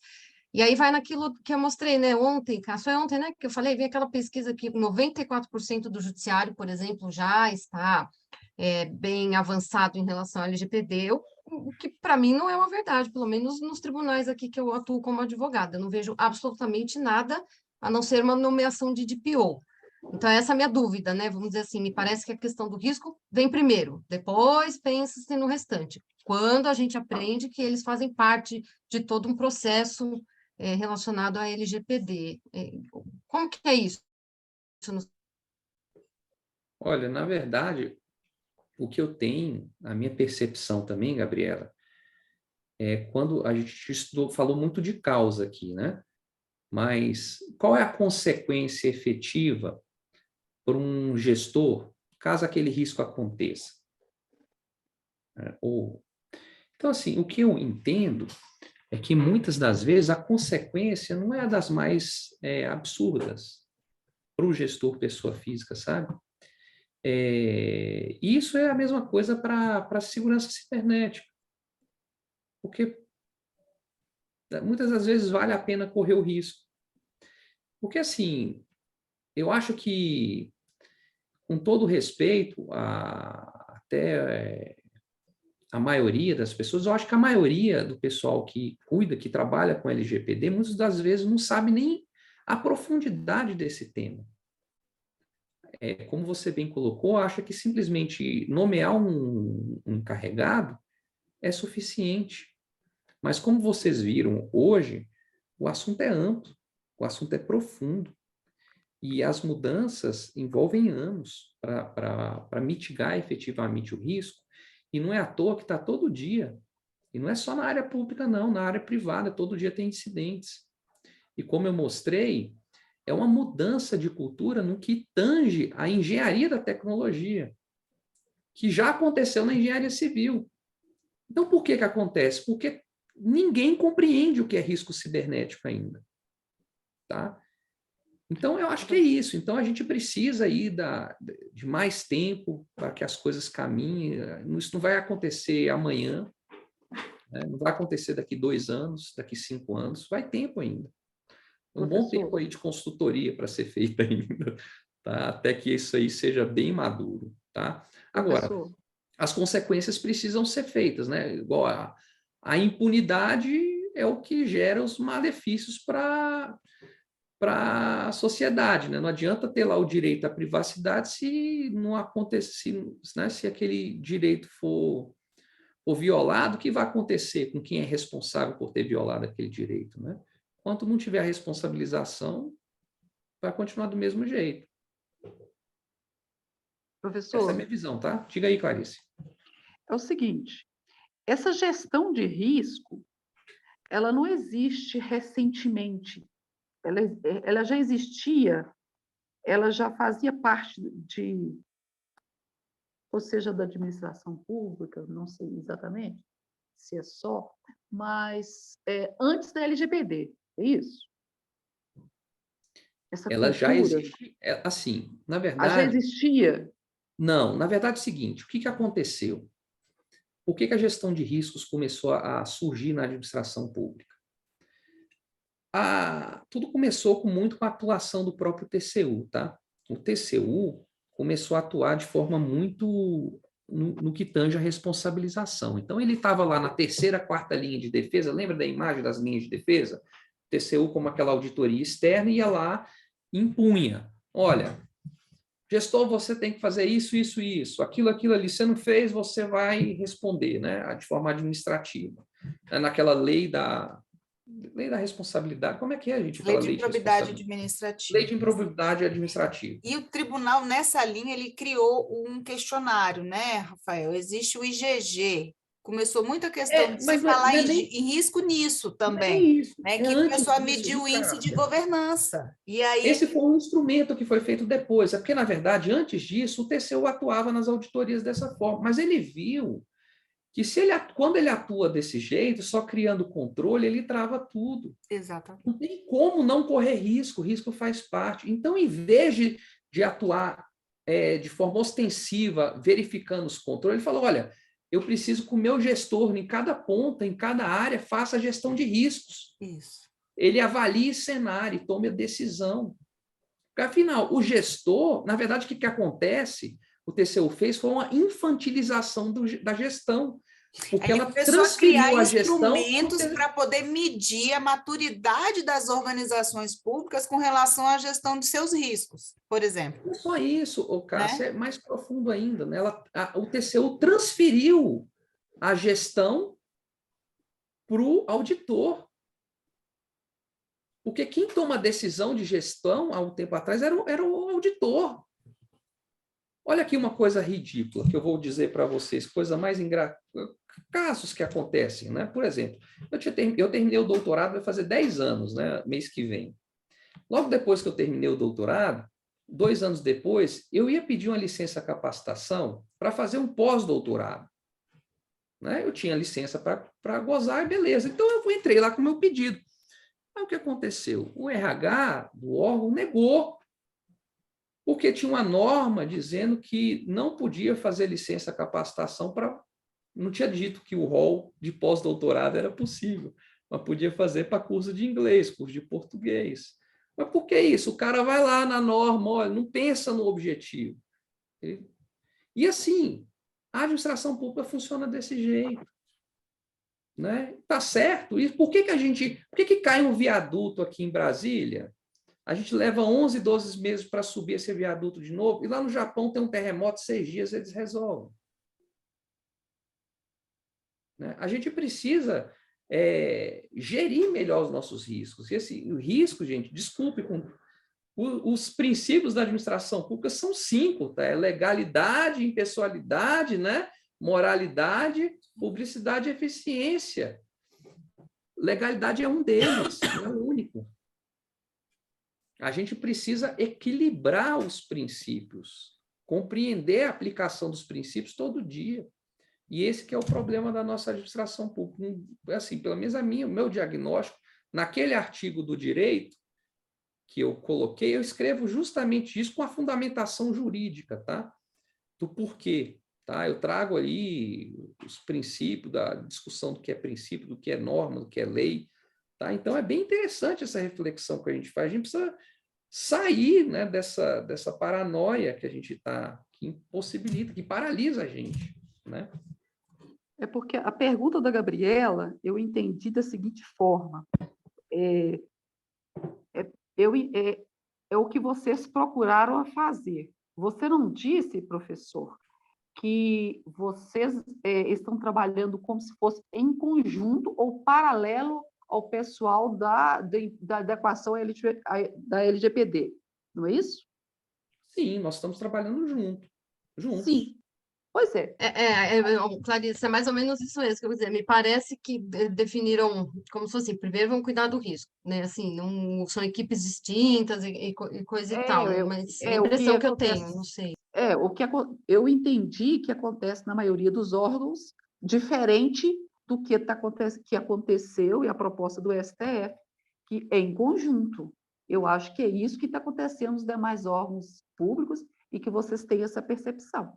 E aí vai naquilo que eu mostrei, né, ontem, foi ontem, né, que eu falei, vi aquela pesquisa que 94% do judiciário, por exemplo, já está bem avançado em relação ao LGPD, o que para mim não é uma verdade, pelo menos nos tribunais aqui que eu atuo como advogada, eu não vejo absolutamente nada a não ser uma nomeação de DPO. Então, essa é a minha dúvida, né? Vamos dizer assim, me parece que a questão do risco vem primeiro, depois pensa-se no restante. Quando a gente aprende que eles fazem parte de todo um processo relacionado à LGPD. Como que é isso? Olha, na verdade, o que eu tenho, a minha percepção também, Gabriela, é quando a gente falou muito de causa aqui, né? Mas qual é a consequência efetiva para um gestor, caso aquele risco aconteça? Então, assim, o que eu entendo é que muitas das vezes a consequência não é a das mais absurdas para o gestor pessoa física, sabe? Isso é a mesma coisa para a segurança cibernética, porque muitas das vezes vale a pena correr o risco. Porque, assim, eu acho que, com todo respeito até a maioria das pessoas, eu acho que a maioria do pessoal que cuida, que trabalha com LGPD, muitas das vezes não sabe nem a profundidade desse tema. Como você bem colocou, acha que simplesmente nomear um encarregado é suficiente. Mas como vocês viram hoje, o assunto é amplo, o assunto é profundo. E as mudanças envolvem anos para mitigar efetivamente o risco. E não é à toa que está todo dia. E não é só na área pública, não, na área privada, todo dia tem incidentes. E como eu mostrei, é uma mudança de cultura no que tange a engenharia da tecnologia, que já aconteceu na engenharia civil. Então, por que acontece? Porque ninguém compreende o que é risco cibernético ainda. Tá? Então, eu acho que é isso. Então, a gente precisa aí de mais tempo para que as coisas caminhem. Isso não vai acontecer amanhã, né? Não vai acontecer daqui 2 anos, daqui 5 anos. Vai tempo ainda. Um bom tempo aí de consultoria para ser feita ainda, tá? Até que isso aí seja bem maduro. Tá? Agora, as consequências precisam ser feitas, né? Igual a impunidade é o que gera os malefícios para a sociedade, né? Não adianta ter lá o direito à privacidade se não acontecer, né? Se aquele direito for violado, o que vai acontecer com quem é responsável por ter violado aquele direito, né? Enquanto não tiver a responsabilização, vai continuar do mesmo jeito. Professor, essa é a minha visão, tá? Diga aí, Clarice. É o seguinte, essa gestão de risco, ela não existe recentemente. Ela já existia, ela já fazia parte ou seja, da administração pública, não sei exatamente se é só, mas antes da LGPD, é isso? Ela já existe, assim, na verdade... já existia? Não, na verdade é o seguinte, o que aconteceu? Por que a gestão de riscos começou a surgir na administração pública? Tudo começou muito com a atuação do próprio TCU, tá? O TCU começou a atuar de forma muito no que tange a responsabilização. Então, ele estava lá na 3ª, 4ª linha de defesa, lembra da imagem das linhas de defesa? O TCU, como aquela auditoria externa, ia lá e impunha. Olha, gestor, você tem que fazer isso, isso e isso. Aquilo ali, você não fez, você vai responder, né? De forma administrativa. Naquela lei da responsabilidade, como é que é, a gente fala? Lei de improbidade administrativa. Lei de improbidade administrativa. E o tribunal, nessa linha, ele criou um questionário, né, Rafael? Existe o IgG. Começou muita questão de se falar em risco nisso também, né? Que começou a medir o índice de governança. E aí... Esse foi um instrumento que foi feito depois, porque, na verdade, antes disso, o TCU atuava nas auditorias dessa forma, mas ele viu que quando ele atua desse jeito, só criando controle, ele trava tudo. Exatamente. Não tem como não correr risco, risco faz parte. Então, em vez de atuar de forma ostensiva, verificando os controles, ele falou, olha, eu preciso que o meu gestor, em cada ponta, em cada área, faça a gestão de riscos. Isso. Ele avalie cenário, tome a decisão. Porque, afinal, o gestor, na verdade, o que acontece? O TCU fez foi uma infantilização da gestão, porque Ele ela começou a criar transferiu a gestão... instrumentos para poder medir a maturidade das organizações públicas com relação à gestão de seus riscos, por exemplo. Não só isso, Cássia, Né? é mais profundo ainda. Né? O TCU transferiu a gestão para o auditor. Porque quem toma a decisão de gestão, há um tempo atrás, era o auditor. Olha aqui uma coisa ridícula que eu vou dizer para vocês, coisa mais engraçada, casos que acontecem, né? Por exemplo, eu terminei o doutorado, vai fazer 10 anos, né? Mês que vem. Logo depois que eu terminei o doutorado, 2 anos depois, eu ia pedir uma licença capacitação para fazer um pós-doutorado. Né? Eu tinha licença para gozar, beleza. Então, eu entrei lá com o meu pedido. Aí, o que aconteceu? O RH do órgão negou, porque tinha uma norma dizendo que não podia fazer licença capacitação para... Não tinha dito que o rol de pós-doutorado era possível, mas podia fazer para curso de inglês, curso de português. Mas por que isso? O cara vai lá na norma, olha, não pensa no objetivo. E assim, a administração pública funciona desse jeito. Né? Tá certo? E por que cai um viaduto aqui em Brasília? A gente leva 11, 12 meses para subir esse viaduto de novo, e lá no Japão tem um terremoto, 6 dias eles resolvem. Né? A gente precisa gerir melhor os nossos riscos. E o risco, gente, desculpe, os princípios da administração pública são 5, tá? É legalidade, impessoalidade, né? Moralidade, publicidade e eficiência. Legalidade é um deles, não é o único. A gente precisa equilibrar os princípios, compreender a aplicação dos princípios todo dia. E esse que é o problema da nossa administração pública. Assim, pelo menos o meu diagnóstico, naquele artigo do direito que eu coloquei, eu escrevo justamente isso com a fundamentação jurídica, tá? Do porquê. Tá? Eu trago ali os princípios da discussão do que é princípio, do que é norma, do que é lei. Tá? Então, é bem interessante essa reflexão que a gente faz. A gente precisa sair, né, dessa paranoia que a gente está, que impossibilita, que paralisa a gente. Né? É porque a pergunta da Gabriela eu entendi da seguinte forma. É o que vocês procuraram a fazer. Você não disse, professor, que vocês estão trabalhando como se fosse em conjunto ou paralelo ao pessoal da equação da LGPD, não é isso? Sim, nós estamos trabalhando juntos. Sim, pois é. Clarice, é mais ou menos isso mesmo que eu vou dizer. Me parece que definiram como se fosse assim, primeiro vão cuidar do risco, né? Assim, não são equipes distintas e coisa e tal, mas é a impressão que eu tenho, não sei. Eu entendi que acontece na maioria dos órgãos, diferente do que aconteceu e a proposta do STF, que é em conjunto. Eu acho que é isso que está acontecendo nos demais órgãos públicos e que vocês têm essa percepção.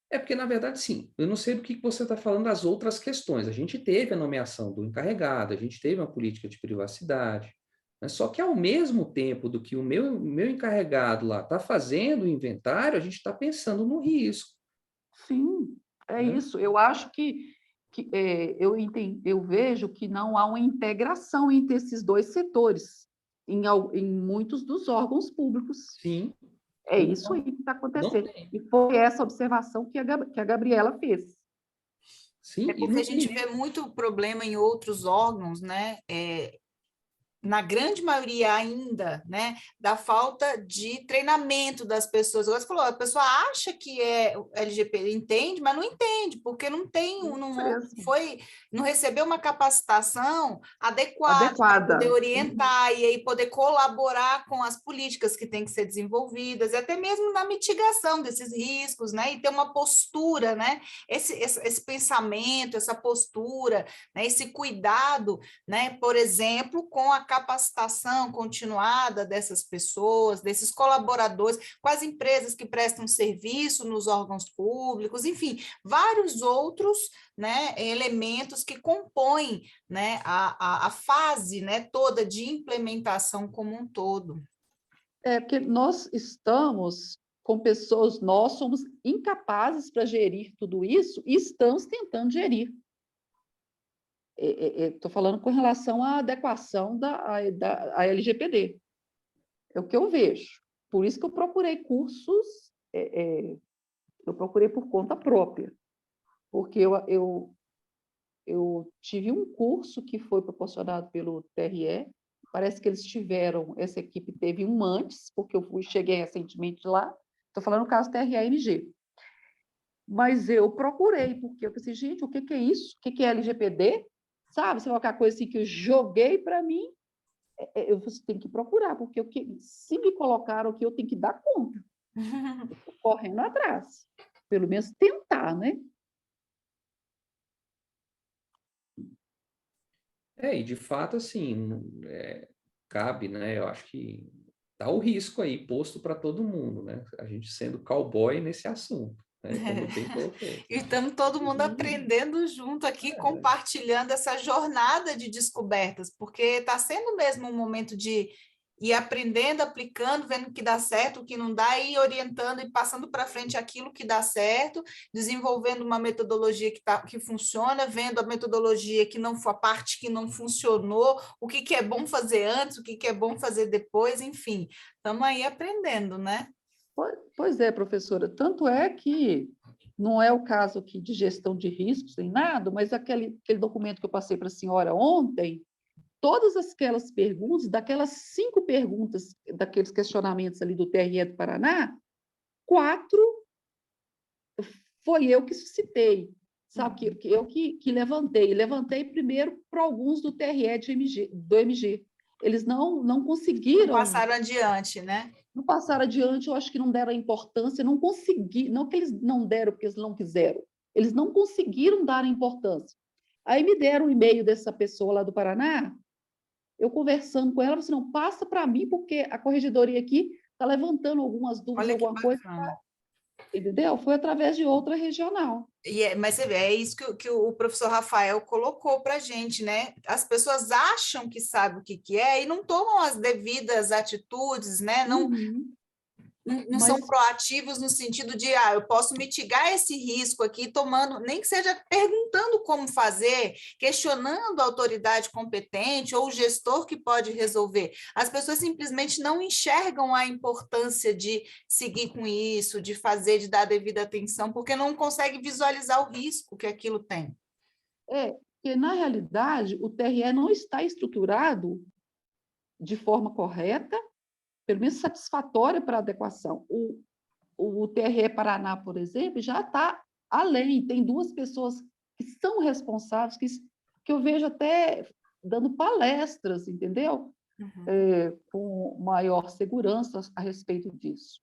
É porque, na verdade, sim, eu não sei do que você está falando das outras questões. A gente teve a nomeação do encarregado, a gente teve uma política de privacidade, né? Só que, ao mesmo tempo do que o meu encarregado lá está fazendo o inventário, a gente está pensando no risco. Sim, é isso. Eu acho que eu vejo que não há uma integração entre esses dois setores em muitos dos órgãos públicos. Sim. É isso aí que está acontecendo. E foi essa observação que a Gabriela fez. Sim, porque a gente vê muito problema em outros órgãos, né? na grande maioria ainda, né, da falta de treinamento das pessoas. Agora você falou, a pessoa acha que é LGPD, entende, mas não entende, porque não tem, não recebeu uma capacitação adequada para poder orientar e aí poder colaborar com as políticas que têm que ser desenvolvidas, e até mesmo na mitigação desses riscos, né, e ter uma postura, né, esse pensamento, essa postura, né, esse cuidado, né, por exemplo, com a capacitação continuada dessas pessoas, desses colaboradores, com as empresas que prestam serviço nos órgãos públicos, enfim, vários outros, né, elementos que compõem, né, a fase, né, toda de implementação como um todo. Porque nós estamos com pessoas, nós somos incapazes para gerir tudo isso e estamos tentando gerir. Estou falando com relação à adequação à LGPD. É o que eu vejo. Por isso que eu procurei cursos, eu procurei por conta própria, porque eu tive um curso que foi proporcionado pelo TRE, parece que eles tiveram, essa equipe teve um antes, porque eu cheguei recentemente lá, estou falando no caso TRE-MG. Mas eu procurei, porque eu pensei, gente, o que é isso? O que é LGPD? Sabe, se qualquer coisa assim que eu joguei para mim, eu tenho que procurar, porque se me colocaram aqui, eu tenho que dar conta. Correndo atrás. Pelo menos tentar, né? E de fato, assim, cabe, né? Eu acho que dá o risco aí, posto para todo mundo, né? A gente sendo cowboy nesse assunto, né? Como bem colocou. E estamos todo mundo aprendendo junto aqui, compartilhando essa jornada de descobertas, porque está sendo mesmo um momento de ir aprendendo, aplicando, vendo o que dá certo, o que não dá, e orientando e passando para frente aquilo que dá certo, desenvolvendo uma metodologia que funciona, vendo a metodologia que não foi a parte que não funcionou, o que é bom fazer antes, o que é bom fazer depois, enfim, estamos aí aprendendo, né? Pois é, professora. Tanto é que não é o caso aqui de gestão de riscos nem nada, mas aquele documento que eu passei para a senhora ontem, todas aquelas perguntas, daquelas 5 perguntas, daqueles questionamentos ali do TRE do Paraná, 4 foi eu que suscitei, sabe? Que eu que levantei. Levantei primeiro para alguns do TRE do MG. Eles não conseguiram... Não passaram adiante, né? Não passaram adiante, eu acho que não deram a importância, não conseguiram, não que eles não deram porque eles não quiseram, eles não conseguiram dar a importância. Aí me deram um e-mail dessa pessoa lá do Paraná, eu conversando com ela, ela disse, não, passa para mim, porque a corregedoria aqui está levantando algumas dúvidas, alguma coisa, entendeu? Foi através de outra regional. Mas você vê, é isso que o professor Rafael colocou para a gente, né? As pessoas acham que sabem o que é e não tomam as devidas atitudes, né? Não são proativos no sentido de, eu posso mitigar esse risco aqui tomando, nem que seja perguntando como fazer, questionando a autoridade competente ou o gestor que pode resolver. As pessoas simplesmente não enxergam a importância de seguir com isso, de fazer, de dar a devida atenção, porque não conseguem visualizar o risco que aquilo tem. Porque, na realidade, o TRE não está estruturado de forma correta, pelo menos satisfatória para a adequação. O TRE Paraná, por exemplo, já está além, tem 2 pessoas que são responsáveis, que eu vejo até dando palestras, entendeu? Com maior segurança a respeito disso.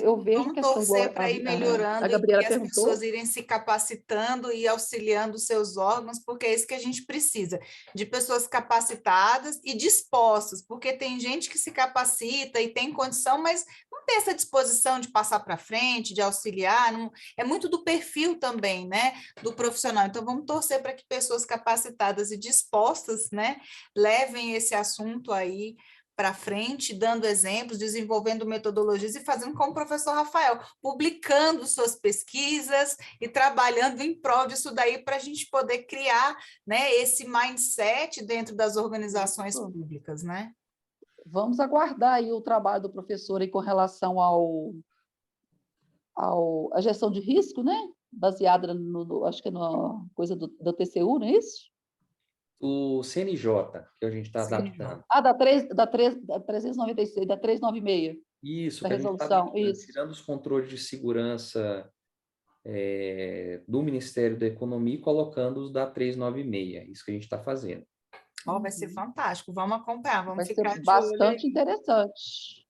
Eu vejo Vamos torcer para ir melhorando e que as pessoas irem se capacitando e auxiliando seus órgãos, porque é isso que a gente precisa, de pessoas capacitadas e dispostas, porque tem gente que se capacita e tem condição, mas não tem essa disposição de passar para frente, de auxiliar, é muito do perfil também, né, do profissional. Então, vamos torcer para que pessoas capacitadas e dispostas, né, levem esse assunto aí para frente, dando exemplos, desenvolvendo metodologias e fazendo como o professor Rafael, publicando suas pesquisas e trabalhando em prol disso daí para a gente poder criar, né, esse mindset dentro das organizações públicas, né? Vamos aguardar aí o trabalho do professor aí com relação à gestão de risco, né? Baseada acho que na coisa do TCU, não é isso? O CNJ, que a gente está CNJ. adaptando. Da 396, da 396. Isso, Da que a gente está resolução, isso. tirando os controles de segurança do Ministério da Economia e colocando os da 396. Isso que a gente está fazendo. Ó, vai ser fantástico. Vamos acompanhar, Vai vamos ser ficar de olho bastante aí. interessante.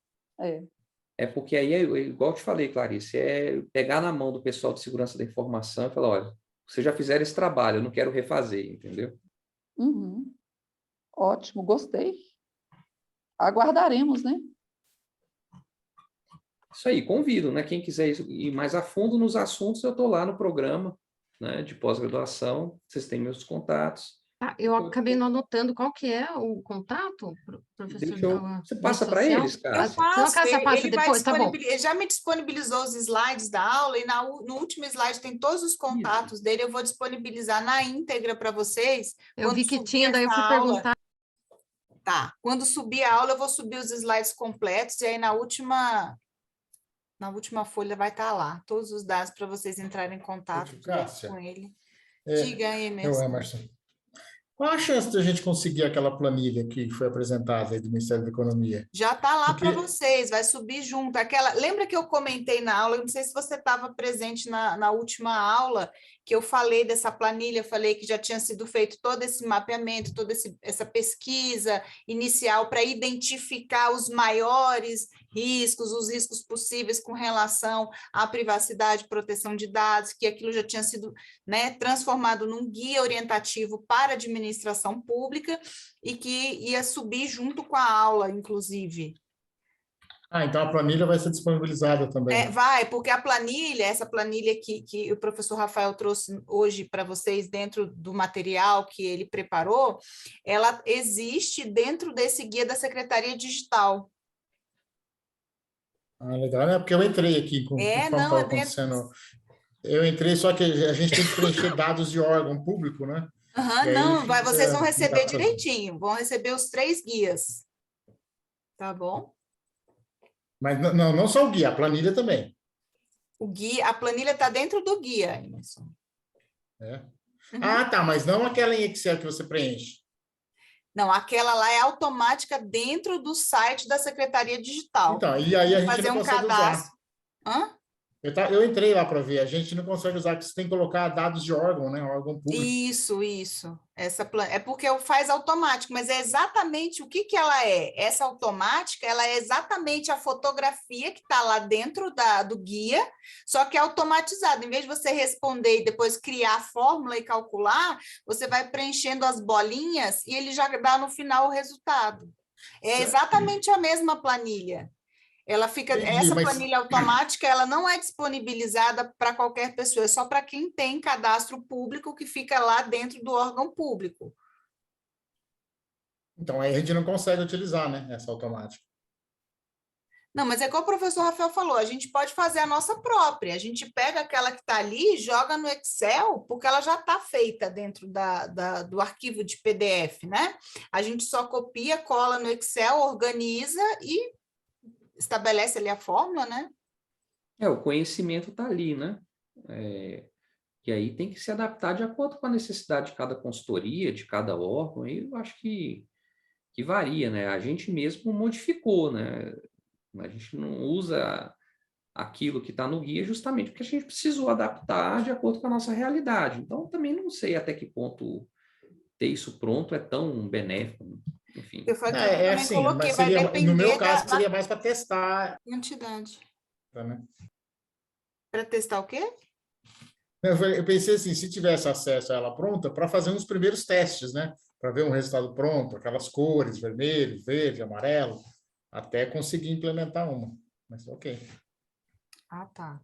É porque aí, igual eu te falei, Clarice, é pegar na mão do pessoal de segurança da informação e falar, olha, vocês já fizeram esse trabalho, eu não quero refazer, entendeu? Uhum. Ótimo, gostei. Aguardaremos, né? Isso aí, convido, né? Quem quiser ir mais a fundo nos assuntos, eu estou lá no programa, né, de pós-graduação, vocês têm meus contatos. Eu acabei não anotando qual que é o contato, professor, da Você rede passa para social. eles, Eu cara. passo, Cássia passa ele vai depois, tá bom. ele já me disponibilizou os slides da aula e no último slide tem todos os contatos dele, eu vou disponibilizar na íntegra para vocês. Eu vi que subir tinha, daí eu fui essa aula. perguntar. Tá, quando subir a aula eu vou subir os slides completos e aí na última folha vai estar lá, todos os dados para vocês entrarem em contato Cássia, com ele. É, Diga aí, eu, Emerson. Qual a chance de a gente conseguir aquela planilha que foi apresentada aí do Ministério da Economia? Já está lá para Porque- vocês, vai subir junto. Lembra que eu comentei na aula, eu não sei se você estava presente na última aula, que eu falei dessa planilha, falei que já tinha sido feito todo esse mapeamento, toda essa pesquisa inicial para identificar os maiores riscos, os riscos possíveis com relação à privacidade e proteção de dados, que aquilo já tinha sido, né, transformado num guia orientativo para a administração pública e que ia subir junto com a aula, inclusive. então a planilha vai ser disponibilizada também. Vai, porque a planilha, essa planilha que o professor Rafael trouxe hoje para vocês dentro do material que ele preparou, ela existe dentro desse guia da Secretaria Digital. Legal, né? Porque eu entrei aqui conforme estava acontecendo. Eu entrei, só que a gente tem que preencher dados de órgão público, né? Vocês vão receber direitinho, vão receber os 3 guias. Tá bom? Mas não só o guia, a planilha também. A planilha está dentro do guia, Emerson. Tá, mas não aquela em Excel que você preenche. Não, aquela lá é automática dentro do site da Secretaria Digital. Então, e aí a gente fazer não consegue cadastro. usar. Eu entrei lá para ver, a gente não consegue usar, porque você tem que colocar dados de órgão, né? Órgão público. Isso. É porque faz automático, mas é exatamente o que ela é. Essa automática, ela é exatamente a fotografia que está lá dentro do guia, só que é automatizada. Em vez de você responder e depois criar a fórmula e calcular, você vai preenchendo as bolinhas e ele já dá no final o resultado. É exatamente a mesma planilha. Essa planilha automática, ela não é disponibilizada para qualquer pessoa, é só para quem tem cadastro público que fica lá dentro do órgão público. Então, aí a gente não consegue utilizar, né, essa automática. Não, mas é como o professor Rafael falou, a gente pode fazer a nossa própria, a gente pega aquela que está ali, joga no Excel, porque ela já está feita dentro do arquivo de PDF, né? A gente só copia, cola no Excel, organiza e estabelece ali a fórmula, né? O conhecimento está ali, né? E aí tem que se adaptar de acordo com a necessidade de cada consultoria, de cada órgão, e eu acho que varia, né? A gente mesmo modificou, né? A gente não usa aquilo que está no guia justamente porque a gente precisou adaptar de acordo com a nossa realidade. Então, também não sei até que ponto ter isso pronto é tão benéfico, enfim. Assim, mas seria, no meu caso, seria mais para testar. Quantidade. Né? Para testar o quê? Eu pensei assim, se tivesse acesso a ela pronta, para fazer uns primeiros testes, né? Para ver um resultado pronto, aquelas cores, vermelho, verde, amarelo, até conseguir implementar uma. Mas ok. Tá.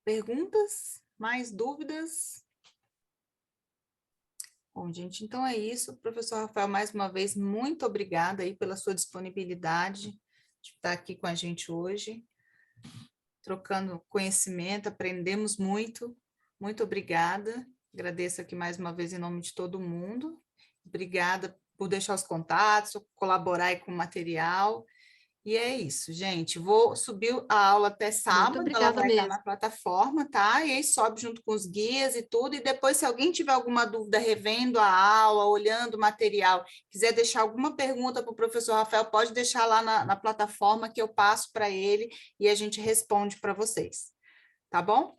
Perguntas? Mais dúvidas? Bom, gente, então é isso. Professor Rafael, mais uma vez, muito obrigada aí pela sua disponibilidade de estar aqui com a gente hoje, trocando conhecimento, aprendemos muito. Muito obrigada. Agradeço aqui mais uma vez em nome de todo mundo. Obrigada por deixar os contatos, colaborar aí com o material. E é isso, gente. Vou subir a aula até sábado, ela obrigada vai estar mesmo. na plataforma, tá? E aí sobe junto com os guias e tudo. E depois, se alguém tiver alguma dúvida revendo a aula, olhando o material, quiser deixar alguma pergunta para o professor Rafael, pode deixar lá na plataforma que eu passo para ele e a gente responde para vocês. Tá bom?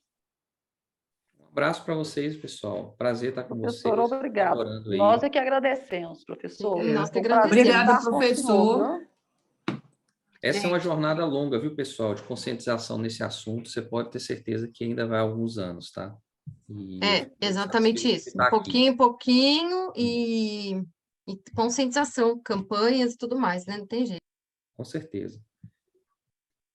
Um abraço para vocês, pessoal. Prazer estar com Professor, vocês. obrigado. Adorando aí. Nós é que agradecemos, professor. Nós que Foi um prazer agradecemos. Obrigada, estar professor. contigo, viu? Essa é uma Gente. jornada longa, viu, pessoal, de conscientização nesse assunto. Você pode ter certeza que ainda vai alguns anos, tá? E eu fico muito Exatamente satisfeito de isso. estar aqui. Pouquinho em pouquinho e conscientização, campanhas e tudo mais, né? Não tem jeito. Com certeza.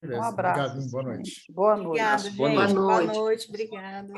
Um Beleza. abraço. Obrigado, boa gente. noite. Boa noite. Obrigada, Boa gente. noite. Boa noite. noite. Obrigada.